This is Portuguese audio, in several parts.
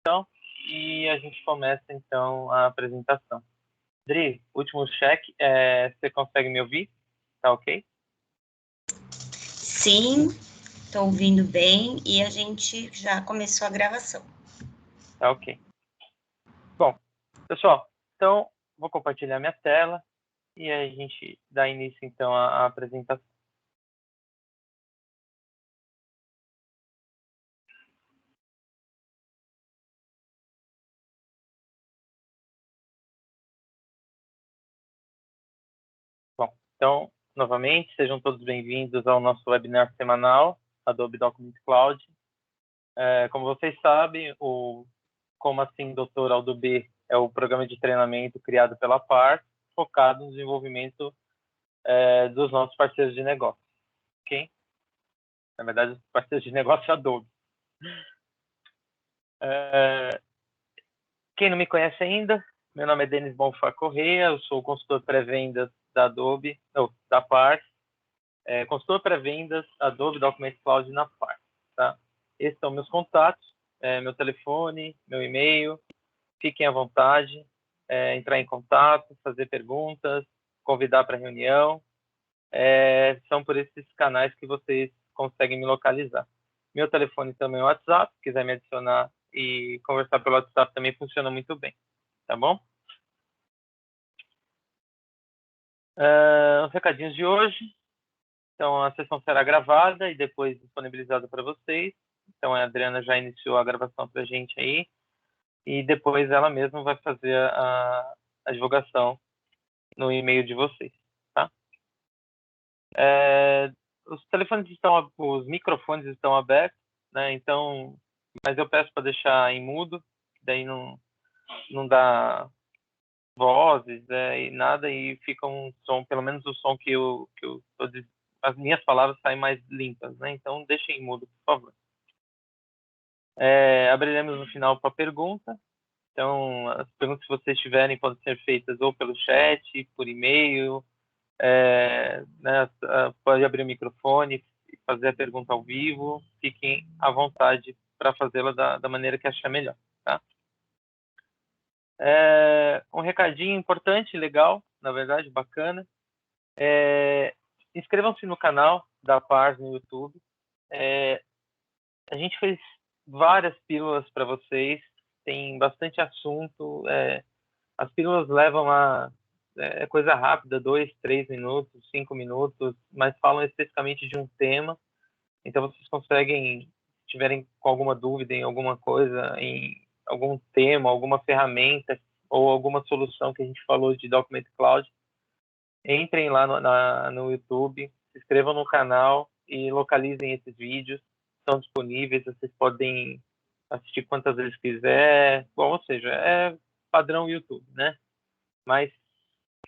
E a gente começa, então, a apresentação. Dri, último cheque, você consegue me ouvir? Tá ok? Sim, estou ouvindo bem e a gente já começou a gravação. Tá ok. Bom, pessoal, então, vou compartilhar minha tela e aí a gente dá início, então, à apresentação. Bom, então, novamente, sejam todos bem-vindos ao nosso webinar semanal, Adobe Document Cloud. Como vocês sabem, o Como Assim Doutor Adobe é o programa de treinamento criado pela PAR, focado no desenvolvimento dos nossos parceiros de negócio, ok? Na verdade, os parceiros de negócio Adobe. Quem não me conhece ainda, meu nome é Denis Bonfá Correia, eu sou consultor pré-vendas da Adobe, da PAR, consultor pré-vendas Adobe Document Cloud na PAR, tá? Esses são meus contatos, meu telefone, meu e-mail, fiquem à vontade, entrar em contato, fazer perguntas, convidar para reunião, são por esses canais que vocês conseguem me localizar. Meu telefone também é o WhatsApp, se quiser me adicionar e conversar pelo WhatsApp também funciona muito bem, tá bom? Os recadinhos de hoje. Então, a sessão será gravada e depois disponibilizada para vocês. Então, a Adriana já iniciou a gravação para a gente aí. E depois ela mesma vai fazer a divulgação no e-mail de vocês, tá? Os telefones os microfones estão abertos, né? Então, mas eu peço para deixar em mudo, daí não dá vozes, e nada, e fica um som, pelo menos o som que eu tô dizendo, as minhas palavras saem mais limpas, né? Então, deixem em mudo, por favor. Abriremos no final para pergunta. Então, as perguntas que vocês tiverem podem ser feitas ou pelo chat, por e-mail, né, pode abrir o microfone e fazer a pergunta ao vivo. Fiquem à vontade para fazê-la da maneira que achar melhor, tá? Um recadinho importante, legal, na verdade, bacana. Inscrevam-se no canal da Pars no YouTube. A gente fez várias pílulas para vocês, tem bastante assunto. As pílulas levam coisa rápida, 2, 3 minutos, 5 minutos, mas falam especificamente de um tema. Então, vocês conseguem, se tiverem com alguma dúvida em alguma coisa, em algum tema, alguma ferramenta ou alguma solução que a gente falou de Document Cloud, entrem lá no YouTube, se inscrevam no canal e localizem esses vídeos. Estão disponíveis, vocês podem assistir quantas vezes quiser. Bom, ou seja, é padrão YouTube, né? Mas,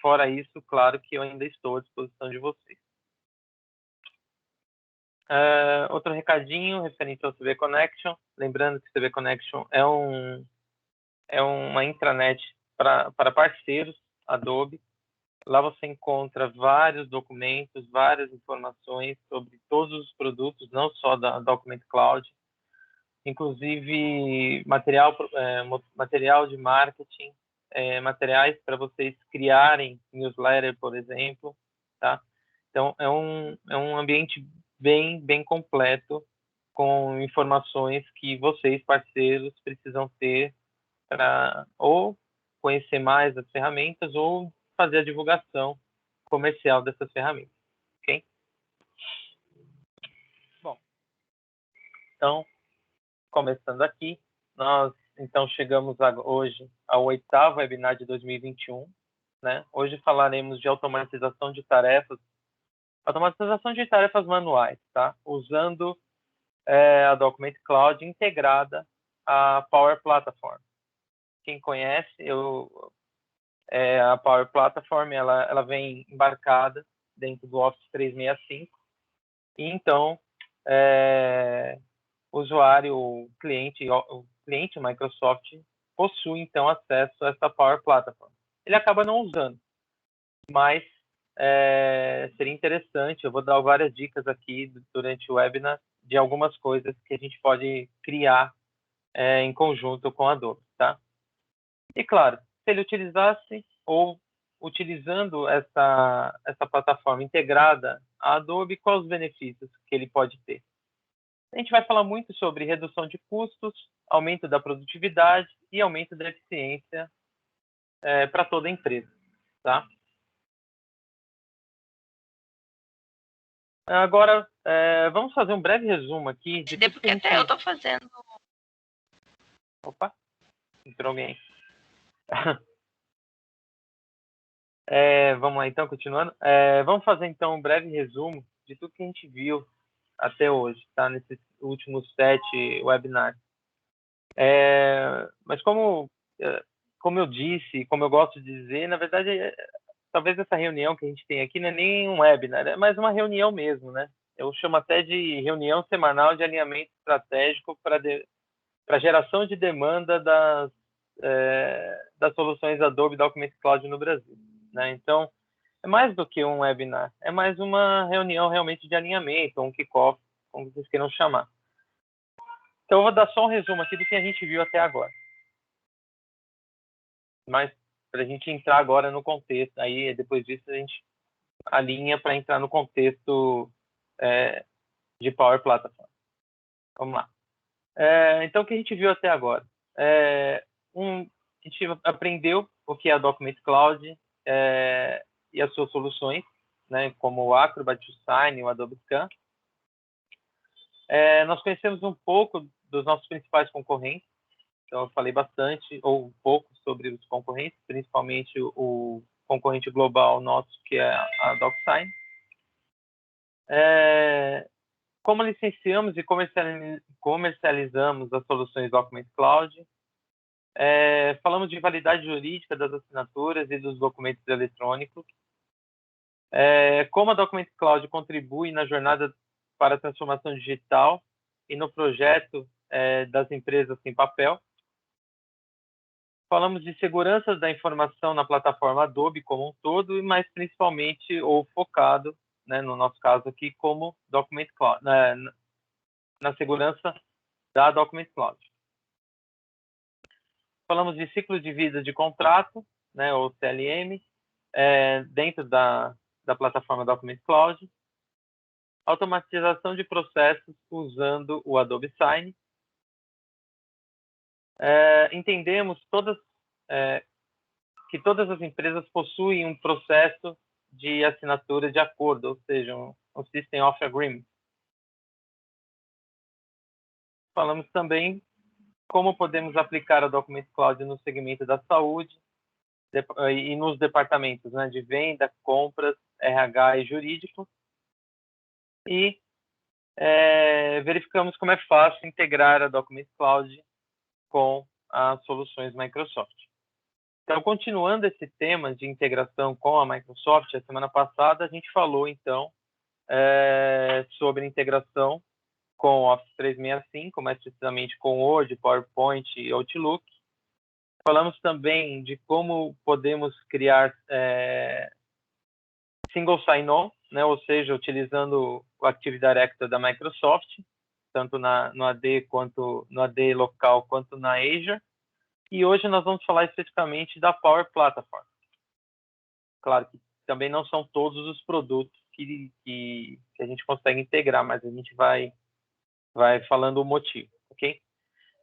fora isso, claro que eu ainda estou à disposição de vocês. Outro recadinho referente ao CV Connection. Lembrando que o CV Connection é uma intranet para parceiros Adobe. Lá você encontra vários documentos, várias informações sobre todos os produtos, não só da Document Cloud, inclusive material de marketing, materiais para vocês criarem newsletter, por exemplo, tá? Então, é um ambiente bem completo, com informações que vocês, parceiros, precisam ter para ou conhecer mais as ferramentas ou fazer a divulgação comercial dessas ferramentas, ok? Bom, então, começando aqui, nós então chegamos hoje ao 8º webinar de 2021, né? Hoje falaremos de automatização de tarefas manuais, tá? Usando a Document Cloud integrada à Power Platform. Quem conhece, a Power Platform, ela vem embarcada dentro do Office 365, e então o cliente Microsoft possui então acesso a essa Power Platform. Ele acaba não usando, mas seria interessante, eu vou dar várias dicas aqui durante o webinar de algumas coisas que a gente pode criar em conjunto com a Adobe, tá? E claro, se ele utilizasse ou utilizando essa plataforma integrada à Adobe, quais os benefícios que ele pode ter? A gente vai falar muito sobre redução de custos, aumento da produtividade e aumento da eficiência para toda a empresa, tá? Agora, vamos fazer um breve resumo aqui de tudo que a gente... Até eu estou fazendo. Opa, entrou alguém. Vamos lá, então, continuando. Vamos fazer, então, um breve resumo de tudo que a gente viu até hoje, tá? Nesses últimos 7 webinars. Mas como eu disse, como eu gosto de dizer, na verdade, talvez essa reunião que a gente tem aqui não é nem um webinar, é mais uma reunião mesmo, né? Eu chamo até de reunião semanal de alinhamento estratégico para geração de demanda das soluções Adobe Document Cloud no Brasil, né? Então, é mais do que um webinar, é mais uma reunião realmente de alinhamento, um kickoff, como vocês queiram chamar. Então, eu vou dar só um resumo aqui do que a gente viu até agora. Mas, para a gente entrar agora no contexto, aí depois disso a gente alinha para entrar no contexto de Power Platform. Vamos lá. Então, o que a gente viu até agora? A gente aprendeu o que é a Document Cloud e as suas soluções, né, como o Acrobat, o Sign, o Adobe Scan. Nós conhecemos um pouco dos nossos principais concorrentes. Então, eu falei bastante, ou um pouco, sobre os concorrentes, principalmente o concorrente global nosso, que é a DocSign. Como licenciamos e comercializamos as soluções Document Cloud. Falamos de validade jurídica das assinaturas e dos documentos eletrônicos. Como a Document Cloud contribui na jornada para a transformação digital e no projeto das empresas sem papel. Falamos de segurança da informação na plataforma Adobe como um todo, mas principalmente ou focado, né, no nosso caso aqui, como Document Cloud, na segurança da Document Cloud. Falamos de ciclo de vida de contrato, né, ou CLM, dentro da plataforma Document Cloud. Automatização de processos usando o Adobe Sign. Entendemos que todas as empresas possuem um processo de assinatura de acordo, ou seja, um System of Agreement. Falamos também como podemos aplicar a Document Cloud no segmento da saúde e nos departamentos, né, de venda, compras, RH e jurídico. E verificamos como é fácil integrar a Document Cloud com as soluções Microsoft. Então, continuando esse tema de integração com a Microsoft, a semana passada a gente falou, então, sobre integração com o Office 365, mais precisamente com Word, PowerPoint e Outlook. Falamos também de como podemos criar single sign-on, né, ou seja, utilizando o Active Directory da Microsoft, tanto no AD quanto no AD local quanto na Azure. E hoje nós vamos falar especificamente da Power Platform. Claro que também não são todos os produtos que a gente consegue integrar, mas a gente vai falando o motivo, ok?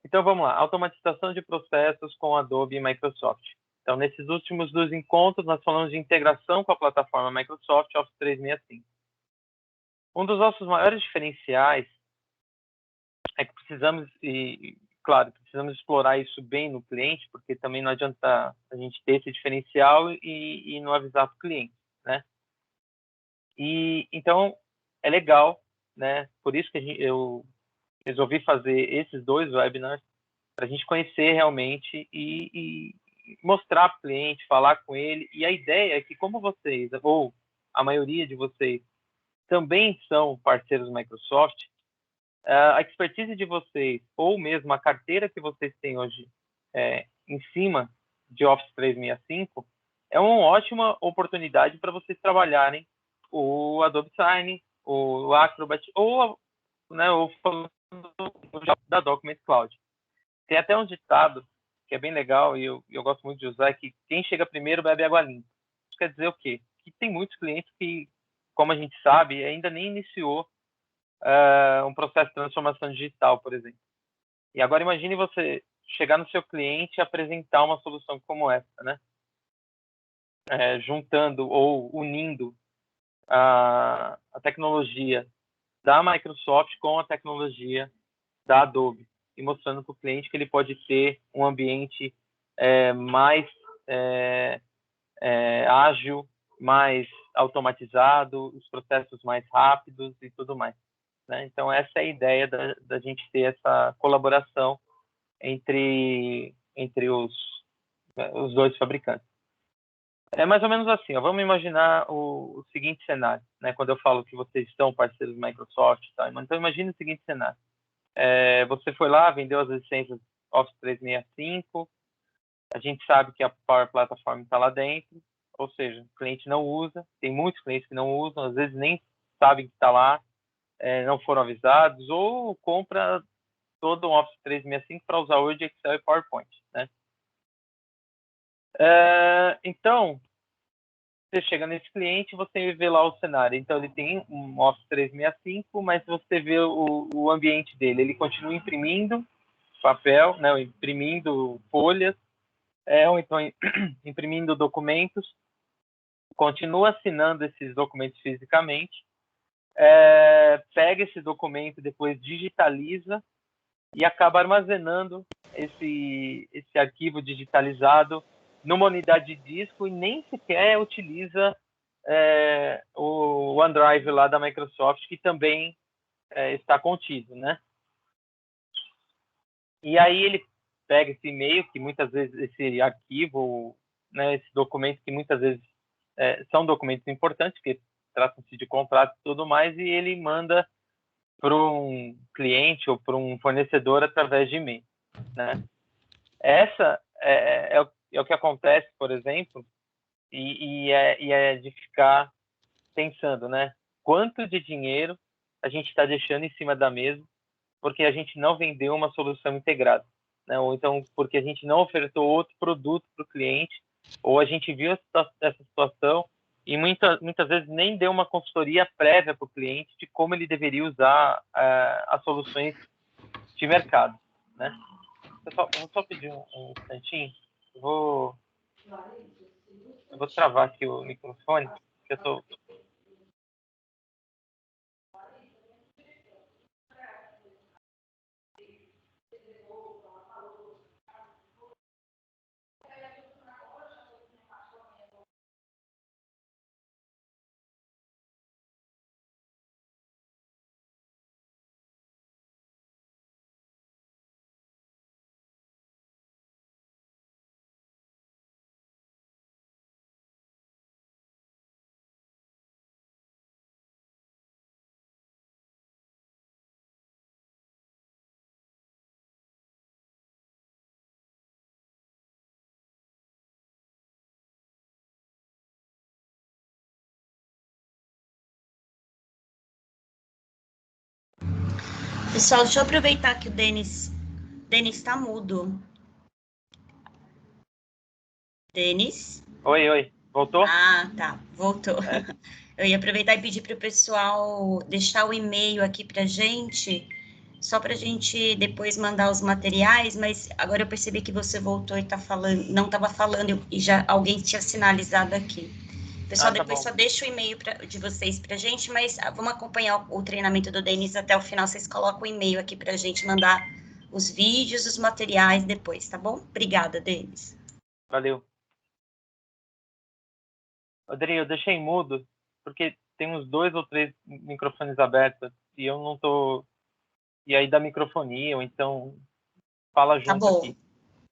Então vamos lá, automatização de processos com Adobe e Microsoft. Então, nesses últimos 2 encontros, nós falamos de integração com a plataforma Microsoft Office 365. Um dos nossos maiores diferenciais é que precisamos explorar isso bem no cliente, porque também não adianta a gente ter esse diferencial e não avisar para o cliente, né? E então é legal, né? Por isso que eu resolvi fazer esses 2 webinars para a gente conhecer realmente e mostrar para o cliente, falar com ele. E a ideia é que, como vocês, ou a maioria de vocês, também são parceiros Microsoft, a expertise de vocês, ou mesmo a carteira que vocês têm hoje em cima de Office 365, é uma ótima oportunidade para vocês trabalharem o Adobe Sign, o Acrobat, ou falando da Document Cloud. Tem até um ditado que é bem legal e eu gosto muito de usar, é que quem chega primeiro bebe água limpa. Isso quer dizer o quê? Que tem muitos clientes que, como a gente sabe, ainda nem iniciou um processo de transformação digital, por exemplo. E agora imagine você chegar no seu cliente e apresentar uma solução como essa, né? Juntando ou unindo a tecnologia da Microsoft com a tecnologia da Adobe e mostrando para o cliente que ele pode ter um ambiente mais ágil, mais automatizado, os processos mais rápidos e tudo mais, né? Então, essa é a ideia da gente ter essa colaboração entre os dois fabricantes. É mais ou menos assim, ó. Vamos imaginar o seguinte cenário, né? Quando eu falo que vocês são parceiros da Microsoft, tá? Então imagine o seguinte cenário. Você foi lá, vendeu as licenças Office 365, a gente sabe que a Power Platform está lá dentro, ou seja, o cliente não usa, tem muitos clientes que não usam, às vezes nem sabem que está lá, não foram avisados, ou compra todo o Office 365 para usar Word, Excel e PowerPoint, né? Então, você chega nesse cliente, você vê lá o cenário. Então, ele tem um Office 365, mas você vê o ambiente dele. Ele continua imprimindo papel, né, imprimindo folhas, ou então imprimindo documentos, continua assinando esses documentos fisicamente, pega esse documento, depois digitaliza e acaba armazenando esse arquivo digitalizado numa unidade de disco e nem sequer utiliza o OneDrive lá da Microsoft, que também está contido, né? E aí ele pega esse e-mail, que muitas vezes, esse arquivo, né, esse documento, que muitas vezes são documentos importantes, que tratam-se de contratos e tudo mais, e ele manda para um cliente ou para um fornecedor através de e-mail, né? Essa é o que acontece, por exemplo, e é de ficar pensando, né? Quanto de dinheiro a gente está deixando em cima da mesa porque a gente não vendeu uma solução integrada, né? Ou então porque a gente não ofertou outro produto para o cliente, ou a gente viu essa situação e muitas vezes nem deu uma consultoria prévia para o cliente de como ele deveria usar as soluções de mercado, né? Pessoal, eu vou só pedir um instantinho. Eu vou travar aqui o microfone, porque eu tô... Pessoal, deixa eu aproveitar que o Denis está mudo. Denis? Oi, voltou? Ah, tá, voltou. Eu ia aproveitar e pedir para o pessoal deixar o e-mail aqui para gente, só para a gente depois mandar os materiais, mas agora eu percebi que você voltou e tá falando, não estava falando e já alguém tinha sinalizado aqui. Pessoal, Tá depois bom. só deixa o e-mail de vocês para a gente, mas vamos acompanhar o treinamento do Denis até o final. Vocês colocam o e-mail aqui para a gente mandar os vídeos, os materiais depois, tá bom? Obrigada, Denis. Valeu. Rodrigo, eu deixei mudo porque tem uns 2 ou 3 microfones abertos e eu não tô... E aí dá microfonia, ou então fala Tá junto bom. aqui.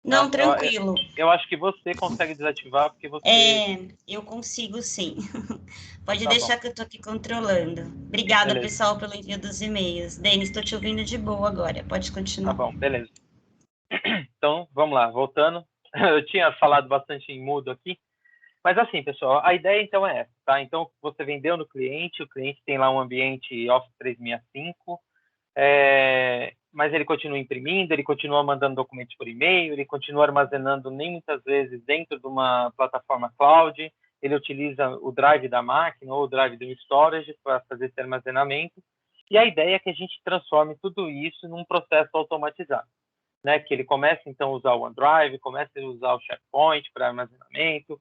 Não, Tá? tranquilo. Eu acho que você consegue desativar porque você... Eu consigo sim. Pode Tá bom, deixar que eu tô aqui controlando. Obrigada, beleza. pessoal, pelo envio dos e-mails. Denis, estou te ouvindo de boa agora. Pode Tá continuar. bom, beleza. Então, vamos lá, voltando. Eu tinha falado bastante em mudo aqui, mas assim, pessoal, a ideia então é essa, tá? Então, você vendeu no cliente, o cliente tem lá um ambiente Office 365, mas ele continua imprimindo, ele continua mandando documentos por e-mail, ele continua armazenando nem muitas vezes dentro de uma plataforma cloud, ele utiliza o drive da máquina ou o drive do storage para fazer esse armazenamento. E a ideia é que a gente transforme tudo isso num processo automatizado, né? Que ele comece, então, a usar o OneDrive, comece a usar o SharePoint para armazenamento.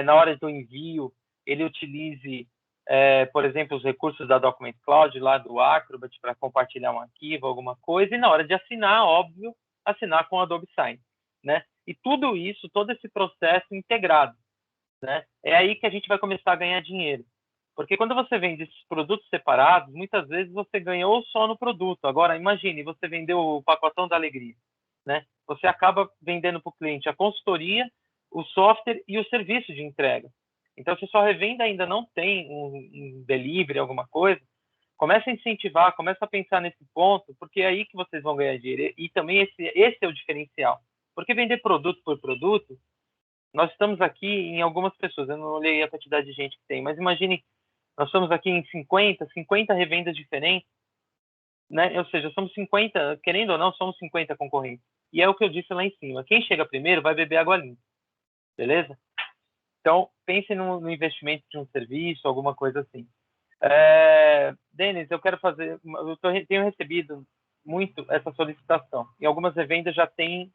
Na hora do envio, ele utilize, por exemplo, os recursos da Document Cloud, lá do Acrobat, para compartilhar um arquivo, alguma coisa. E na hora de assinar, óbvio, assinar com o Adobe Sign, né? E tudo isso, todo esse processo integrado, né? É aí que a gente vai começar a ganhar dinheiro. Porque quando você vende esses produtos separados, muitas vezes você ganhou só no produto. Agora, imagine, você vendeu o pacotão da alegria, né? Você acaba vendendo para o cliente a consultoria, o software e o serviço de entrega. Então, se sua revenda ainda não tem um delivery, alguma coisa, comece a incentivar, comece a pensar nesse ponto, porque é aí que vocês vão ganhar dinheiro. E também esse é o diferencial. Porque vender produto por produto, nós estamos aqui em algumas pessoas, eu não olhei a quantidade de gente que tem, mas imagine, nós estamos aqui em 50 revendas diferentes, né? Ou seja, somos 50, querendo ou não, somos 50 concorrentes. E é o que eu disse lá em cima, quem chega primeiro vai beber água limpa, beleza? Então, pense no investimento de um serviço, alguma coisa assim. Denis, eu quero fazer, tenho recebido muito essa solicitação, e algumas revendas já têm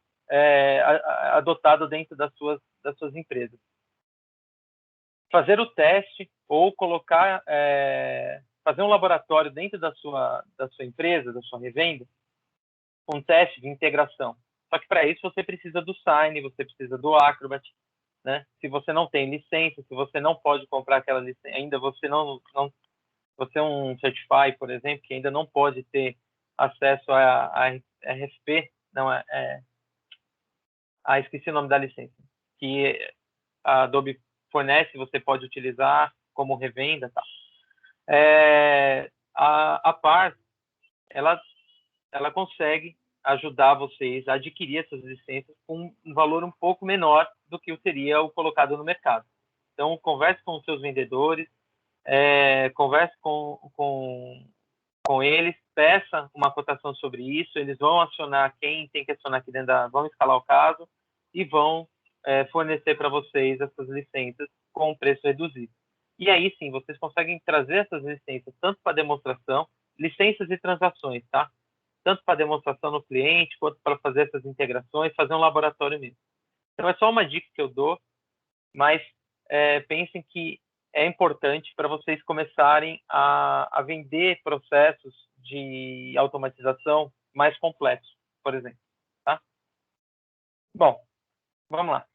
adotado dentro das suas empresas. Fazer o teste ou colocar, fazer um laboratório dentro da sua empresa, da sua revenda, um teste de integração. Só que para isso você precisa do Sign, você precisa do Acrobat, né? Se você não tem licença, se você não pode comprar aquela licença, ainda você você é um Certify, por exemplo, que ainda não pode ter acesso a RFP, não esqueci o nome da licença, que a Adobe fornece, você pode utilizar como revenda, tá? A PAR, ela consegue ajudar vocês a adquirir essas licenças com um valor um pouco menor do que seria o colocado no mercado. Então, converse com os seus vendedores, converse com eles, peça uma cotação sobre isso, eles vão acionar quem tem que acionar aqui dentro vão escalar o caso e vão fornecer para vocês essas licenças com preço reduzido. E aí sim, vocês conseguem trazer essas licenças tanto para demonstração, licenças e transações, tá? Tanto para demonstração no cliente, quanto para fazer essas integrações, fazer um laboratório mesmo. Então é só uma dica que eu dou, mas pensem que é importante para vocês começarem a vender processos de automatização mais complexos, por exemplo, tá? Bom, vamos lá.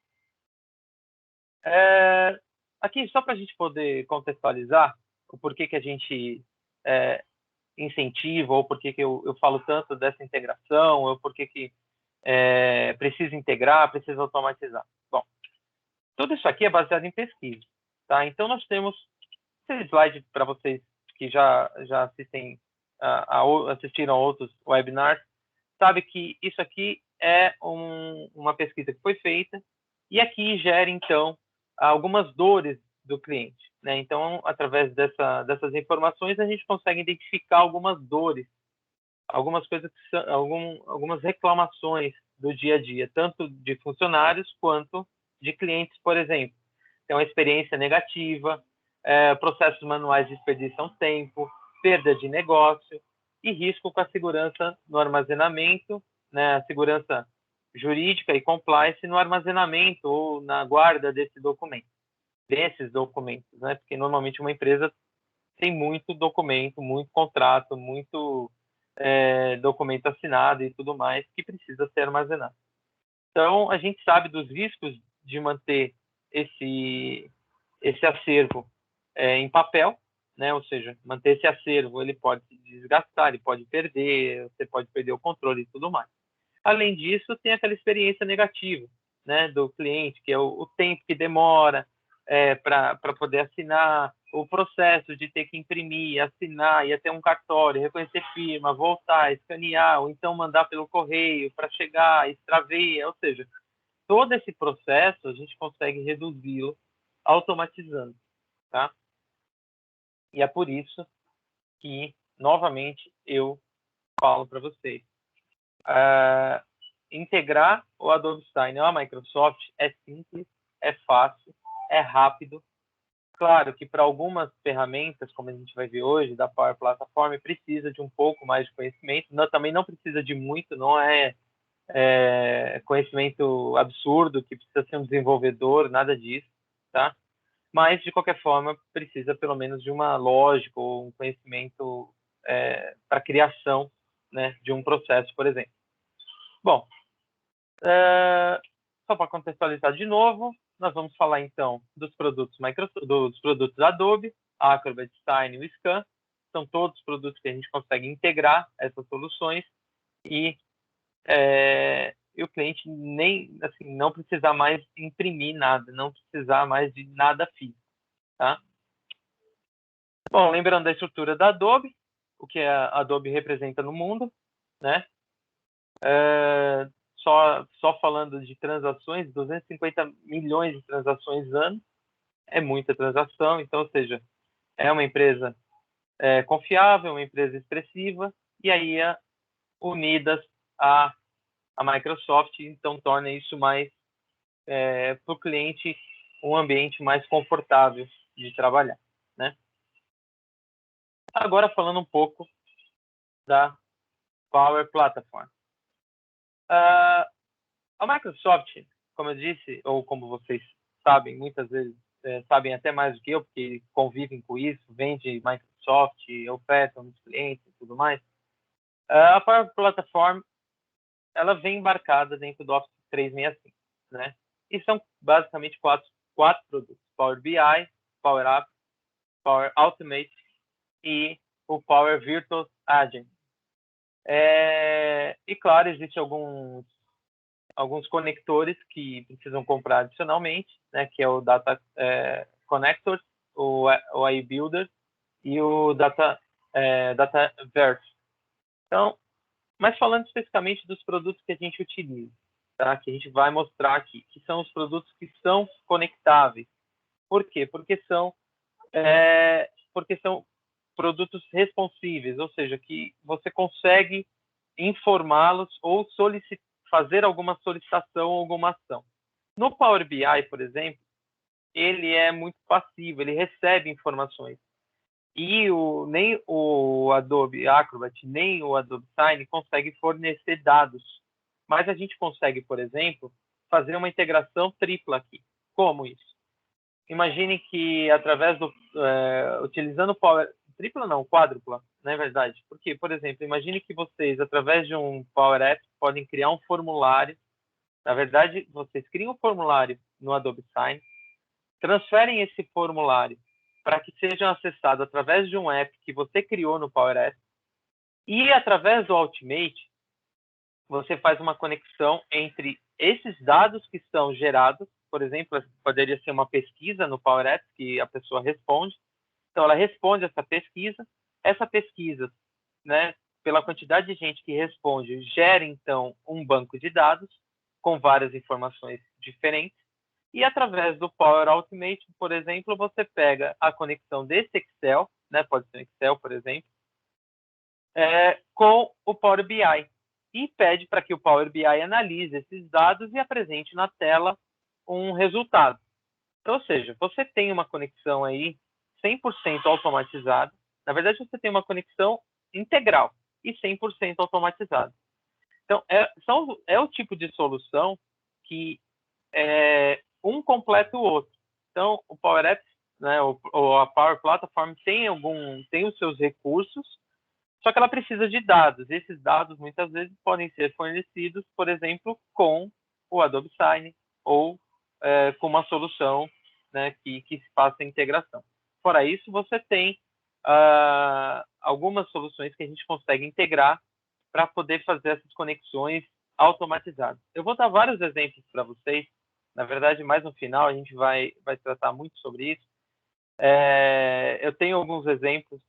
Aqui, só para a gente poder contextualizar o porquê que a gente incentiva, ou porquê que eu falo tanto dessa integração, ou porquê que precisa integrar, precisa automatizar. Bom, tudo isso aqui é baseado em pesquisa, tá? Então, nós temos esse slide para vocês que já assistem, assistiram a outros webinars, sabe que isso aqui é uma pesquisa que foi feita e aqui gera, então, algumas dores do cliente, né? Então, através dessas informações, a gente consegue identificar algumas dores, algumas coisas que são, algumas reclamações do dia a dia, tanto de funcionários quanto de clientes, por exemplo. Então, a experiência negativa, processos manuais desperdiçam tempo, perda de negócio e risco com a segurança no armazenamento, né, a segurança jurídica e compliance no armazenamento ou na guarda desses documentos, né? Porque normalmente uma empresa tem muito documento, muito contrato, muito documento assinado e tudo mais que precisa ser armazenado. Então, a gente sabe dos riscos de manter esse acervo em papel, né? Ou seja, manter esse acervo, ele pode se desgastar, ele pode perder, você pode perder o controle e tudo mais. Além disso, tem aquela experiência negativa, né, do cliente, que é o tempo que demora para poder assinar, o processo de ter que imprimir, assinar, ir até um cartório, reconhecer firma, voltar, escanear, ou então mandar pelo correio para chegar, extraviar, ou seja, todo esse processo a gente consegue reduzi-lo automatizando, tá? E é por isso que, novamente, eu falo para vocês, integrar o Adobe Sign à Microsoft é simples, é fácil, é rápido. Claro que para algumas ferramentas, como a gente vai ver hoje, da Power Platform, precisa de um pouco mais de conhecimento. Também não precisa de muito, não é conhecimento absurdo, que precisa ser um desenvolvedor, nada disso, tá? Mas, de qualquer forma, precisa pelo menos de uma lógica ou um conhecimento para a criação, né, de um processo, por exemplo. Bom, só para contextualizar de novo, nós vamos falar então dos produtos dos produtos Adobe, Acrobat, Sign e o Scan. São todos produtos que a gente consegue integrar essas soluções e o cliente nem assim não precisar mais imprimir nada, não precisar mais de nada físico, tá? Bom, lembrando da estrutura da Adobe, o que a Adobe representa no mundo, né? Só falando de transações, 250 milhões de transações ano, é muita transação, então, ou seja, é uma empresa confiável, uma empresa expressiva, e aí unidas a Microsoft, então torna isso mais, para o cliente, um ambiente mais confortável de trabalhar, né? Agora, falando um pouco da Power Platform. A Microsoft, como eu disse, ou como vocês sabem, muitas vezes sabem até mais do que eu, porque convivem com isso, vende Microsoft, ofertam nos clientes e tudo mais. A Power Platform, ela vem embarcada dentro do Office 365, né? E são basicamente quatro produtos: Power BI, Power Apps, Power Automate e o Power Virtual Agent. E claro, existem alguns conectores que precisam comprar adicionalmente, né, que é o Data Connector, o AI Builder e o Dataverse. Então, mas falando especificamente dos produtos que a gente utiliza, tá? Que a gente vai mostrar aqui, que são os produtos que são conectáveis. Por quê? Porque são produtos responsíveis, ou seja, que você consegue informá-los ou fazer alguma solicitação ou alguma ação. No Power BI, por exemplo, ele é muito passivo, ele recebe informações. E nem o Adobe Acrobat, nem o Adobe Sign consegue fornecer dados. Mas a gente consegue, por exemplo, fazer uma integração tripla aqui. Como isso? Imagine que através utilizando o Power... Tripla não, quádrupla, não é verdade? Porque, por exemplo, imagine que vocês, através de um Power Apps, podem criar um formulário. Na verdade, vocês criam um formulário no Adobe Sign, transferem esse formulário para que sejam acessados através de um app que você criou no Power Apps, e através do Automate, você faz uma conexão entre esses dados que são gerados. Por exemplo, poderia ser uma pesquisa no Power Apps que a pessoa responde. Então, ela responde essa pesquisa, né, pela quantidade de gente que responde, gera, então, um banco de dados com várias informações diferentes. E através do Power Automate, por exemplo, você pega a conexão desse Excel, né, pode ser um Excel, por exemplo, com o Power BI. E pede para que o Power BI analise esses dados e apresente na tela um resultado. Então, ou seja, você tem uma conexão aí 100% automatizada. Na verdade, você tem uma conexão integral e 100% automatizada. Então, é o tipo de solução que um completa o outro. Então, o Power Apps, né, a Power Platform tem os seus recursos, só que ela precisa de dados. Esses dados, muitas vezes, podem ser fornecidos, por exemplo, com o Adobe Sign ou com uma solução, né, que faça a integração. Fora isso, você tem algumas soluções que a gente consegue integrar para poder fazer essas conexões automatizadas. Eu vou dar vários exemplos para vocês. Na verdade, mais no final, a gente vai tratar muito sobre isso. Eu tenho alguns exemplos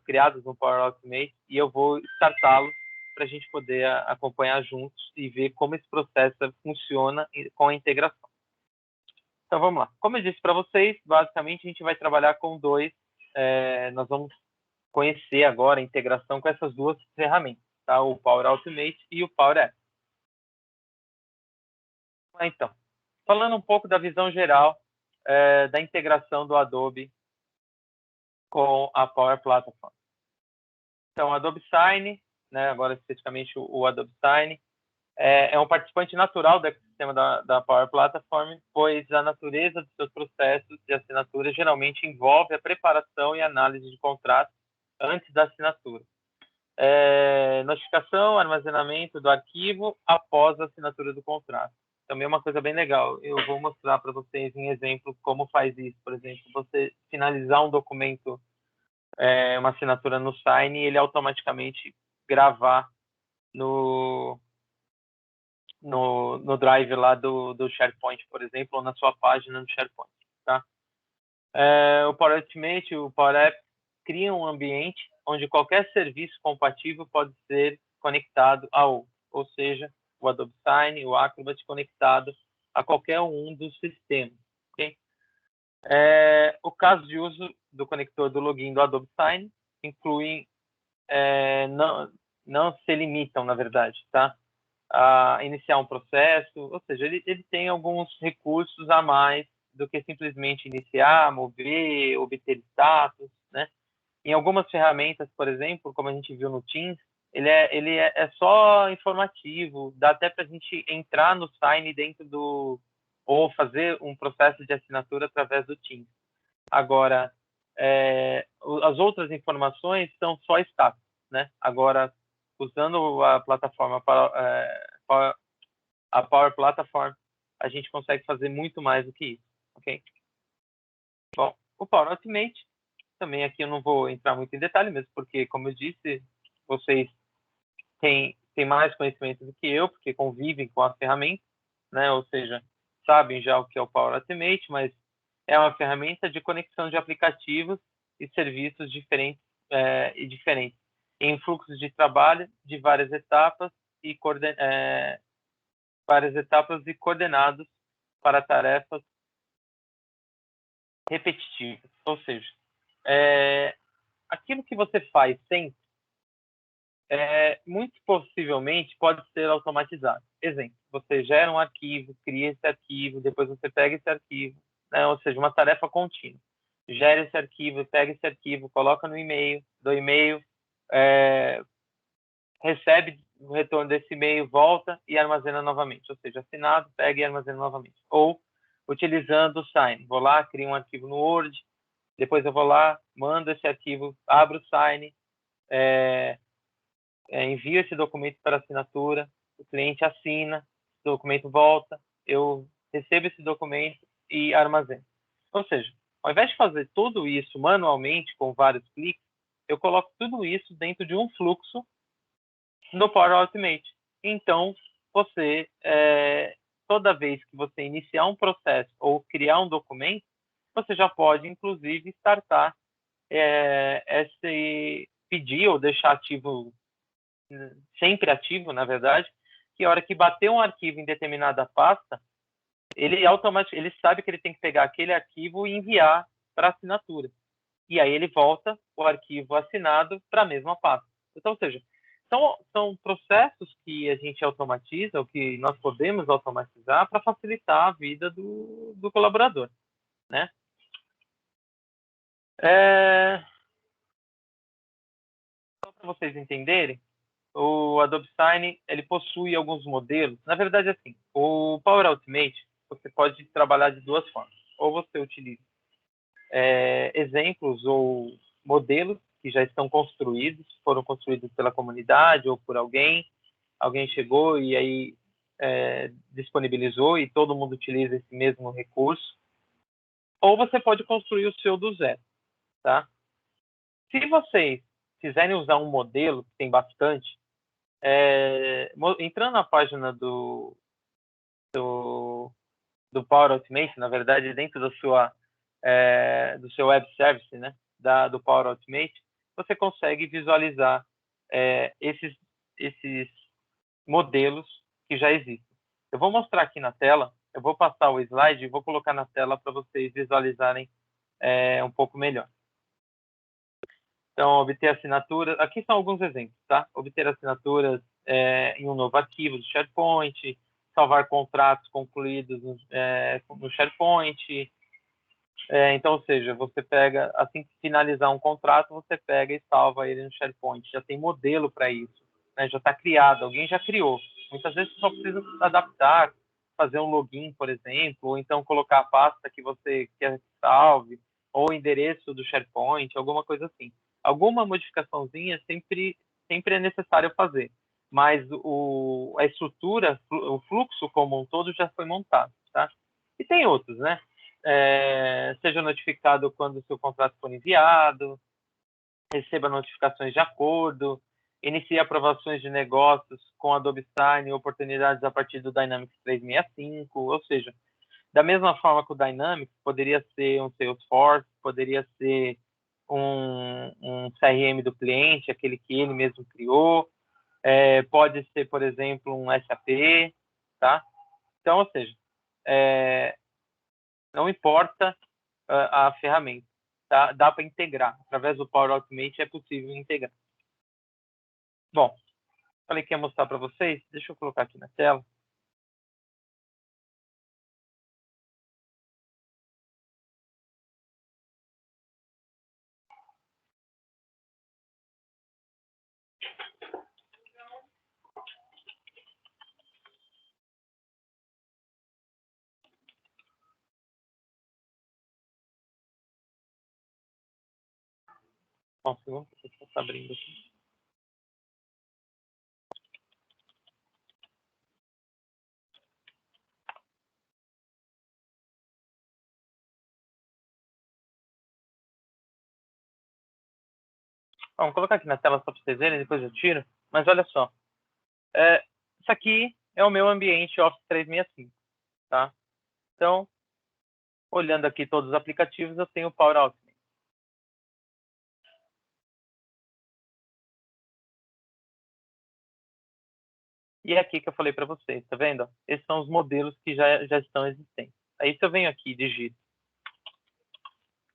criados no Power Automate e eu vou startá-los para a gente poder acompanhar juntos e ver como esse processo funciona com a integração. Então, vamos lá. Como eu disse para vocês, basicamente, a gente vai trabalhar com nós vamos conhecer agora a integração com essas duas ferramentas. tá? O Power Automate e o Power Apps. Então, falando um pouco da visão geral da integração do Adobe com a Power Platform. Então, o Adobe Sign, né, agora especificamente o Adobe Sign, é um participante natural do ecossistema da Power Platform, pois a natureza dos seus processos de assinatura geralmente envolve a preparação e análise de contratos antes da assinatura. Notificação, armazenamento do arquivo após a assinatura do contrato. Também é uma coisa bem legal. Eu vou mostrar para vocês em exemplo como faz isso. Por exemplo, você finalizar um documento, uma assinatura no Sign, ele automaticamente gravar no Drive lá do SharePoint, por exemplo, ou na sua página no SharePoint, tá? O Power Automate, o Power App, cria um ambiente onde qualquer serviço compatível pode ser conectado ao, ou seja, o Adobe Sign, o Acrobat conectado a qualquer um dos sistemas, ok? O caso de uso do conector do login do Adobe Sign incluem, não se limitam, na verdade, tá? A iniciar um processo, ou seja, ele tem alguns recursos a mais do que simplesmente iniciar, mover, obter status, né? Em algumas ferramentas, por exemplo, como a gente viu no Teams, ele é só informativo, dá até para a gente entrar no Sign dentro ou fazer um processo de assinatura através do Teams. Agora, as outras informações são só status, né? Agora, usando a plataforma a Power Platform, a gente consegue fazer muito mais do que isso, ok? Bom, o Power Automate, também aqui eu não vou entrar muito em detalhe mesmo, porque, como eu disse, vocês têm mais conhecimento do que eu, porque convivem com a ferramenta, né? Ou seja, sabem já o que é o Power Automate, mas é uma ferramenta de conexão de aplicativos e serviços diferentes em fluxos de trabalho de várias etapas e coordenados para tarefas repetitivas. Ou seja, aquilo que você faz sempre, muito possivelmente pode ser automatizado. Exemplo, você gera um arquivo, cria esse arquivo, depois você pega esse arquivo, né? Ou seja, uma tarefa contínua. Gera esse arquivo, pega esse arquivo, coloca no e-mail, do e-mail, recebe o retorno desse e-mail, volta e armazena novamente. Ou seja, assinado, pega e armazena novamente. Ou utilizando o Sign. Vou lá, crio um arquivo no Word, depois eu vou lá, mando esse arquivo, abro o Sign, envio esse documento para assinatura, o cliente assina, o documento volta, eu recebo esse documento e armazeno. Ou seja, ao invés de fazer tudo isso manualmente, com vários cliques, eu coloco tudo isso dentro de um fluxo no Power Automate. Então, você, toda vez que você iniciar um processo ou criar um documento, você já pode, inclusive, startar pedir ou deixar ativo, sempre ativo, na verdade, que a hora que bater um arquivo em determinada pasta, ele sabe que ele tem que pegar aquele arquivo e enviar para assinatura. E aí ele volta o arquivo assinado para a mesma pasta. Então, ou seja, são processos que a gente automatiza, ou que nós podemos automatizar para facilitar a vida do colaborador, né? Só para vocês entenderem, o Adobe Sign, ele possui alguns modelos. Na verdade, assim, o Power Automate, você pode trabalhar de duas formas. Ou você utiliza exemplos ou modelos que já estão construídos, foram construídos pela comunidade ou por alguém chegou e aí disponibilizou e todo mundo utiliza esse mesmo recurso. Ou você pode construir o seu do zero, tá? Se vocês quiserem usar um modelo, que tem bastante, entrando na página do Power Automate, na verdade, dentro do seu web service, né, do Power Automate, você consegue visualizar esses modelos que já existem. Eu vou mostrar aqui na tela, eu vou passar o slide e vou colocar na tela para vocês visualizarem um pouco melhor. Então, obter assinaturas, aqui são alguns exemplos, tá? Obter assinaturas em um novo arquivo do SharePoint, salvar contratos concluídos no SharePoint. Então, ou seja, você pega, assim que finalizar um contrato, você pega e salva ele no SharePoint. Já tem modelo para isso, né? Já está criado, alguém já criou. Muitas vezes você só precisa adaptar, fazer um login, por exemplo, ou então colocar a pasta que você quer que salve, ou o endereço do SharePoint, alguma coisa assim. Alguma modificaçãozinha sempre é necessário fazer, mas a estrutura, o fluxo como um todo já foi montado, tá? E tem outros, né? Seja notificado quando o seu contrato for enviado, receba notificações de acordo, inicie aprovações de negócios com Adobe Sign e oportunidades a partir do Dynamics 365, ou seja, da mesma forma que o Dynamics, poderia ser um Salesforce, poderia ser um CRM do cliente, aquele que ele mesmo criou, pode ser, por exemplo, um SAP, tá? Então, ou seja, não importa a ferramenta, tá? Dá para integrar. Através do Power Automate é possível integrar. Bom, falei que ia mostrar para vocês. Deixa eu colocar aqui na tela. Bom, segundo, está abrindo aqui. Vamos colocar aqui na tela só para vocês verem, depois eu tiro. Mas olha só. Isso aqui é o meu ambiente Office 365, tá? Então, olhando aqui todos os aplicativos, eu tenho o Power Automate. E é aqui que eu falei para vocês, tá vendo? Esses são os modelos que já estão existentes. Aí se eu venho aqui e digito,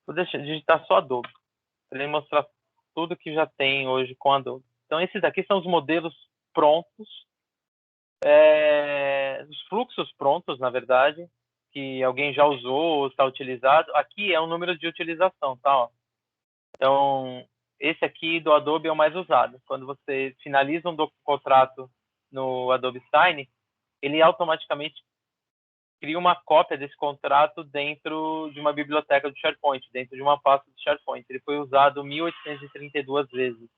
vou digitar só Adobe, para ele mostrar tudo que já tem hoje com Adobe. Então, esses aqui são os modelos prontos, os fluxos prontos, na verdade, que alguém já usou ou está utilizado. Aqui é o número de utilização, tá? Ó. Então, esse aqui do Adobe é o mais usado. Quando você finaliza um contrato no Adobe Sign, ele automaticamente cria uma cópia desse contrato dentro de uma biblioteca do SharePoint, dentro de uma pasta do SharePoint. Ele foi usado 1.832 vezes.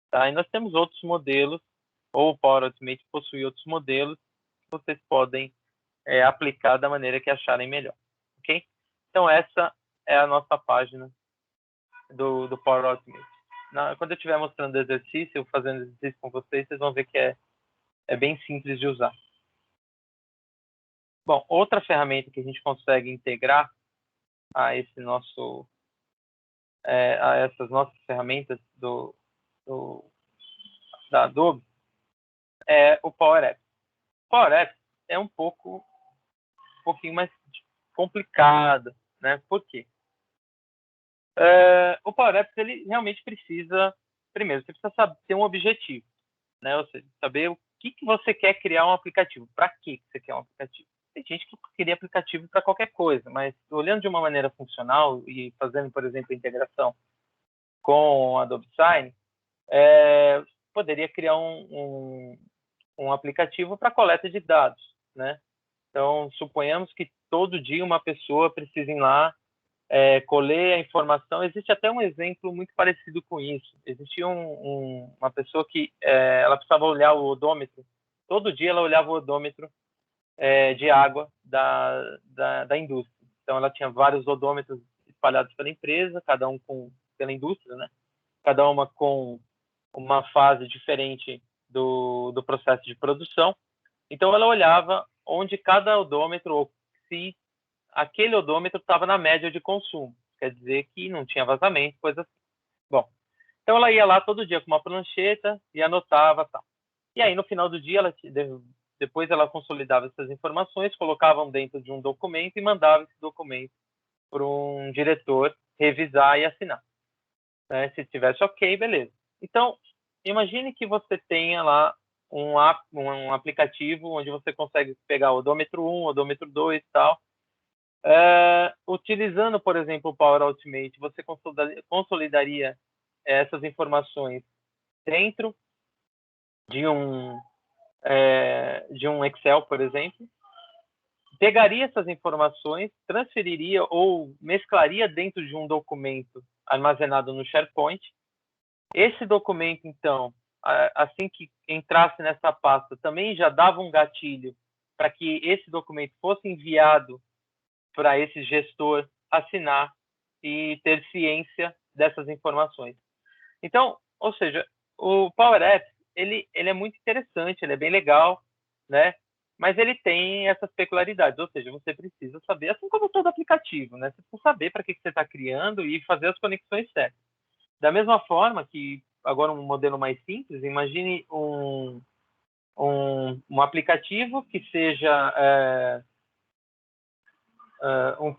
Tá? E nós temos outros modelos, ou o Power Automate possui outros modelos que vocês podem aplicar da maneira que acharem melhor. Ok? Então, essa é a nossa página do Power Automate. Quando eu estiver mostrando o exercício, fazendo exercício com vocês, vocês vão ver que é bem simples de usar. Bom, outra ferramenta que a gente consegue integrar a esse nosso a essas nossas ferramentas da Adobe é o Power Apps. O Power Apps é um pouquinho mais complicado, né? Por quê? O Power Apps ele realmente precisa, primeiro, você precisa ter um objetivo, né? Ou seja, saber o que você quer criar um aplicativo, para que você quer um aplicativo. Tem gente que queria aplicativo para qualquer coisa, mas olhando de uma maneira funcional e fazendo, por exemplo, a integração com o Adobe Sign, poderia criar um aplicativo para coleta de dados, né? Então, suponhamos que todo dia uma pessoa precisa ir lá colher a informação. Existe até um exemplo muito parecido com isso. Existia uma pessoa que ela precisava olhar o odômetro. Todo dia ela olhava o odômetro de água da indústria. Então, ela tinha vários odômetros espalhados pela empresa, cada um pela indústria, né? Cada uma com uma fase diferente do processo de produção. Então, ela olhava onde cada odômetro, ou se aquele odômetro estava na média de consumo. Quer dizer que não tinha vazamento, coisa assim. Bom, então ela ia lá todo dia com uma prancheta e anotava, tal. E aí, no final do dia, depois ela consolidava essas informações, colocava dentro de um documento e mandava esse documento para um diretor revisar e assinar. né? Se tivesse ok, beleza. Então, imagine que você tenha lá um aplicativo onde você consegue pegar o odômetro 1, odômetro 2 e tal. Utilizando, por exemplo, o Power Automate, você consolidaria essas informações dentro de um Excel, por exemplo, pegaria essas informações, transferiria ou mesclaria dentro de um documento armazenado no SharePoint. Esse documento, então, assim que entrasse nessa pasta, também já dava um gatilho para que esse documento fosse enviado para esse gestor assinar e ter ciência dessas informações. Então, ou seja, o Power Apps, ele é muito interessante, ele é bem legal, né? Mas ele tem essas peculiaridades, ou seja, você precisa saber, assim como todo aplicativo, né? Você precisa saber para que você está criando e fazer as conexões certas. Da mesma forma que, agora um modelo mais simples, imagine um aplicativo que seja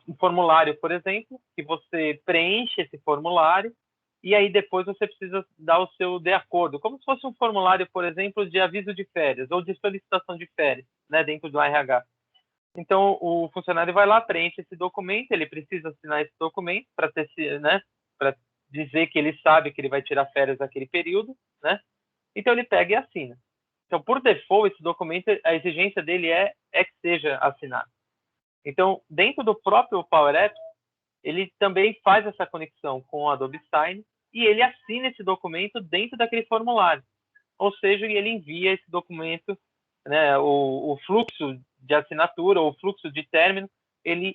um formulário, por exemplo, que você preenche esse formulário e aí depois você precisa dar o seu de acordo, como se fosse um formulário, por exemplo, de aviso de férias ou de solicitação de férias, né, dentro do RH. Então, o funcionário vai lá, preenche esse documento, ele precisa assinar esse documento para ter, né, para dizer que ele sabe que ele vai tirar férias naquele período, né? Então, ele pega e assina. Então, por default, esse documento, a exigência dele é que seja assinado. Então, dentro do próprio Power Apps, ele também faz essa conexão com o Adobe Sign e ele assina esse documento dentro daquele formulário. Ou seja, ele envia esse documento, né, o fluxo de assinatura ou o fluxo de término, ele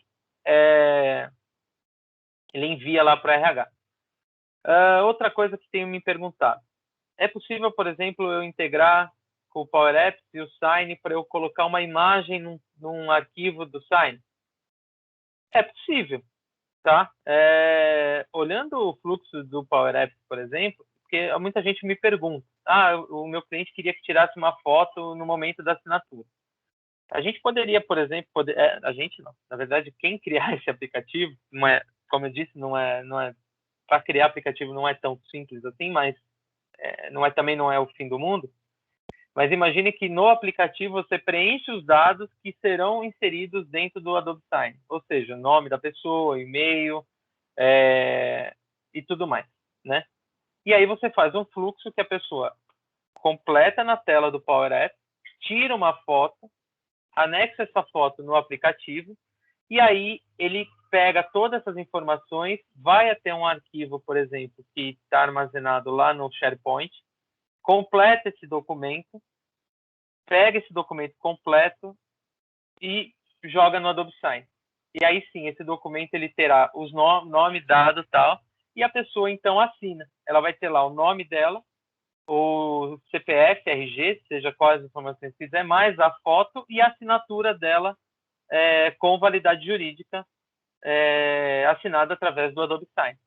envia lá para o RH. Outra coisa que tenho me perguntado, é possível, por exemplo, eu integrar com o Power Apps e o Sign para eu colocar uma imagem num arquivo do Sign? É possível, tá? Olhando o fluxo do Power Apps, por exemplo, porque muita gente me pergunta, o meu cliente queria que tirasse uma foto no momento da assinatura. A gente poderia, por exemplo, a gente não, na verdade, quem criar esse aplicativo, não é, como eu disse, não é para criar aplicativo não é tão simples assim, mas também não é o fim do mundo. Mas imagine que no aplicativo você preenche os dados que serão inseridos dentro do Adobe Sign, ou seja, nome da pessoa, e-mail e tudo mais, né? E aí você faz um fluxo que a pessoa completa na tela do Power Apps, tira uma foto, anexa essa foto no aplicativo e aí ele pega todas essas informações, vai até um arquivo, por exemplo, que está armazenado lá no SharePoint, completa esse documento, pega esse documento completo e joga no Adobe Sign. E aí sim, esse documento ele terá os nome, dado, tal, e a pessoa então assina. Ela vai ter lá o nome dela, o CPF, RG, seja quais informações quiser, mais a foto e a assinatura dela com validade jurídica assinada através do Adobe Sign.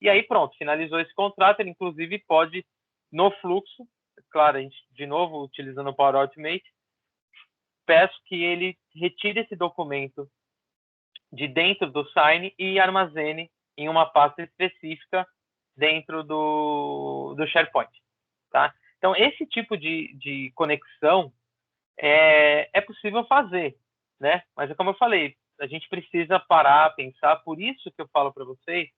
E aí pronto, finalizou esse contrato, ele inclusive pode, no fluxo, claro, a gente, de novo, utilizando o Power Automate, peço que ele retire esse documento de dentro do Sign e armazene em uma pasta específica dentro do SharePoint. Tá? Então, esse tipo de conexão é possível fazer, né? Mas é como eu falei, a gente precisa parar, pensar, por isso que eu falo para vocês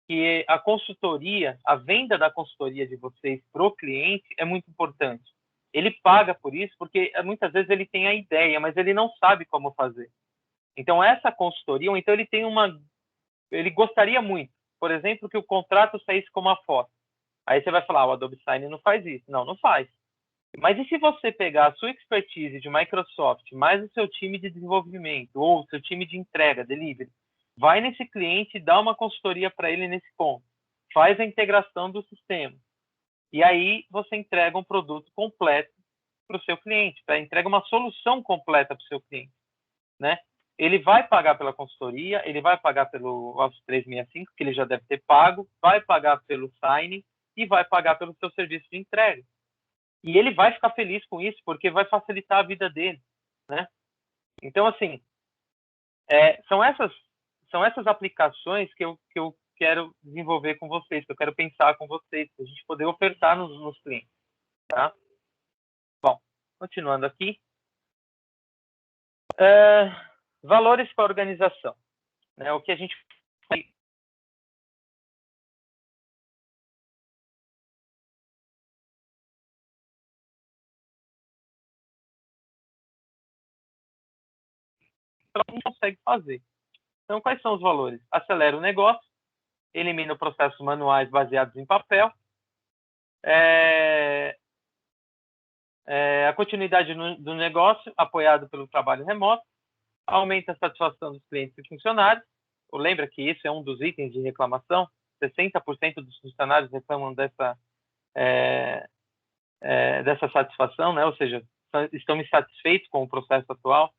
que a consultoria, a venda da consultoria de vocês para o cliente é muito importante. Ele paga por isso porque muitas vezes ele tem a ideia, mas ele não sabe como fazer. Então, essa consultoria, ou então ele gostaria muito, por exemplo, que o contrato saísse com uma foto. Aí você vai falar, o Adobe Sign não faz isso. Não, não faz. Mas e se você pegar a sua expertise de Microsoft, mais o seu time de desenvolvimento, ou o seu time de entrega, delivery, vai nesse cliente e dá uma consultoria para ele nesse ponto. Faz a integração do sistema. E aí você entrega um produto completo para o seu cliente, entrega uma solução completa para o seu cliente, né? Ele vai pagar pela consultoria, ele vai pagar pelo Office 365, que ele já deve ter pago, vai pagar pelo Sign e vai pagar pelo seu serviço de entrega. E ele vai ficar feliz com isso, porque vai facilitar a vida dele, né? Então, assim, são essas aplicações que eu quero desenvolver com vocês, que eu quero pensar com vocês, para a gente poder ofertar nos clientes, tá? Bom, continuando aqui. Valores para a organização, né? O que a gente consegue fazer. Então, quais são os valores? Acelera o negócio, elimina processos manuais baseados em papel, a continuidade do negócio, apoiado pelo trabalho remoto, aumenta a satisfação dos clientes e funcionários. Lembra que isso é um dos itens de reclamação? 60% dos funcionários reclamam dessa satisfação, né? Ou seja, estão insatisfeitos com o processo atual.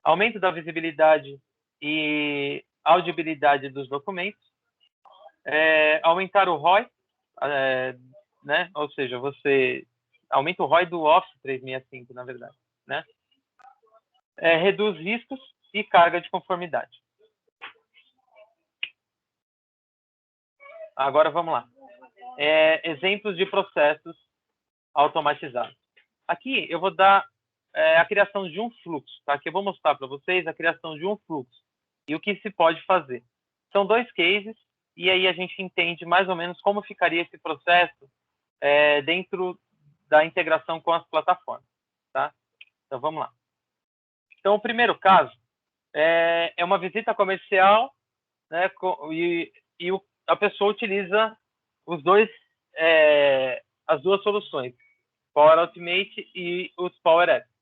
Aumento da visibilidade e audibilidade dos documentos. Aumentar o ROI, né? Ou seja, você aumenta o ROI do Office 365, na verdade, né? Reduz riscos e carga de conformidade. Agora vamos lá. Exemplos de processos automatizados. Aqui eu vou dar a criação de um fluxo, tá? Aqui eu vou mostrar para vocês a criação de um fluxo e o que se pode fazer. São 2 cases e aí a gente entende mais ou menos como ficaria esse processo dentro da integração com as plataformas, tá? Então vamos lá. Então o primeiro caso é uma visita comercial, né? A pessoa utiliza as duas soluções, Power Automate e os Power Apps.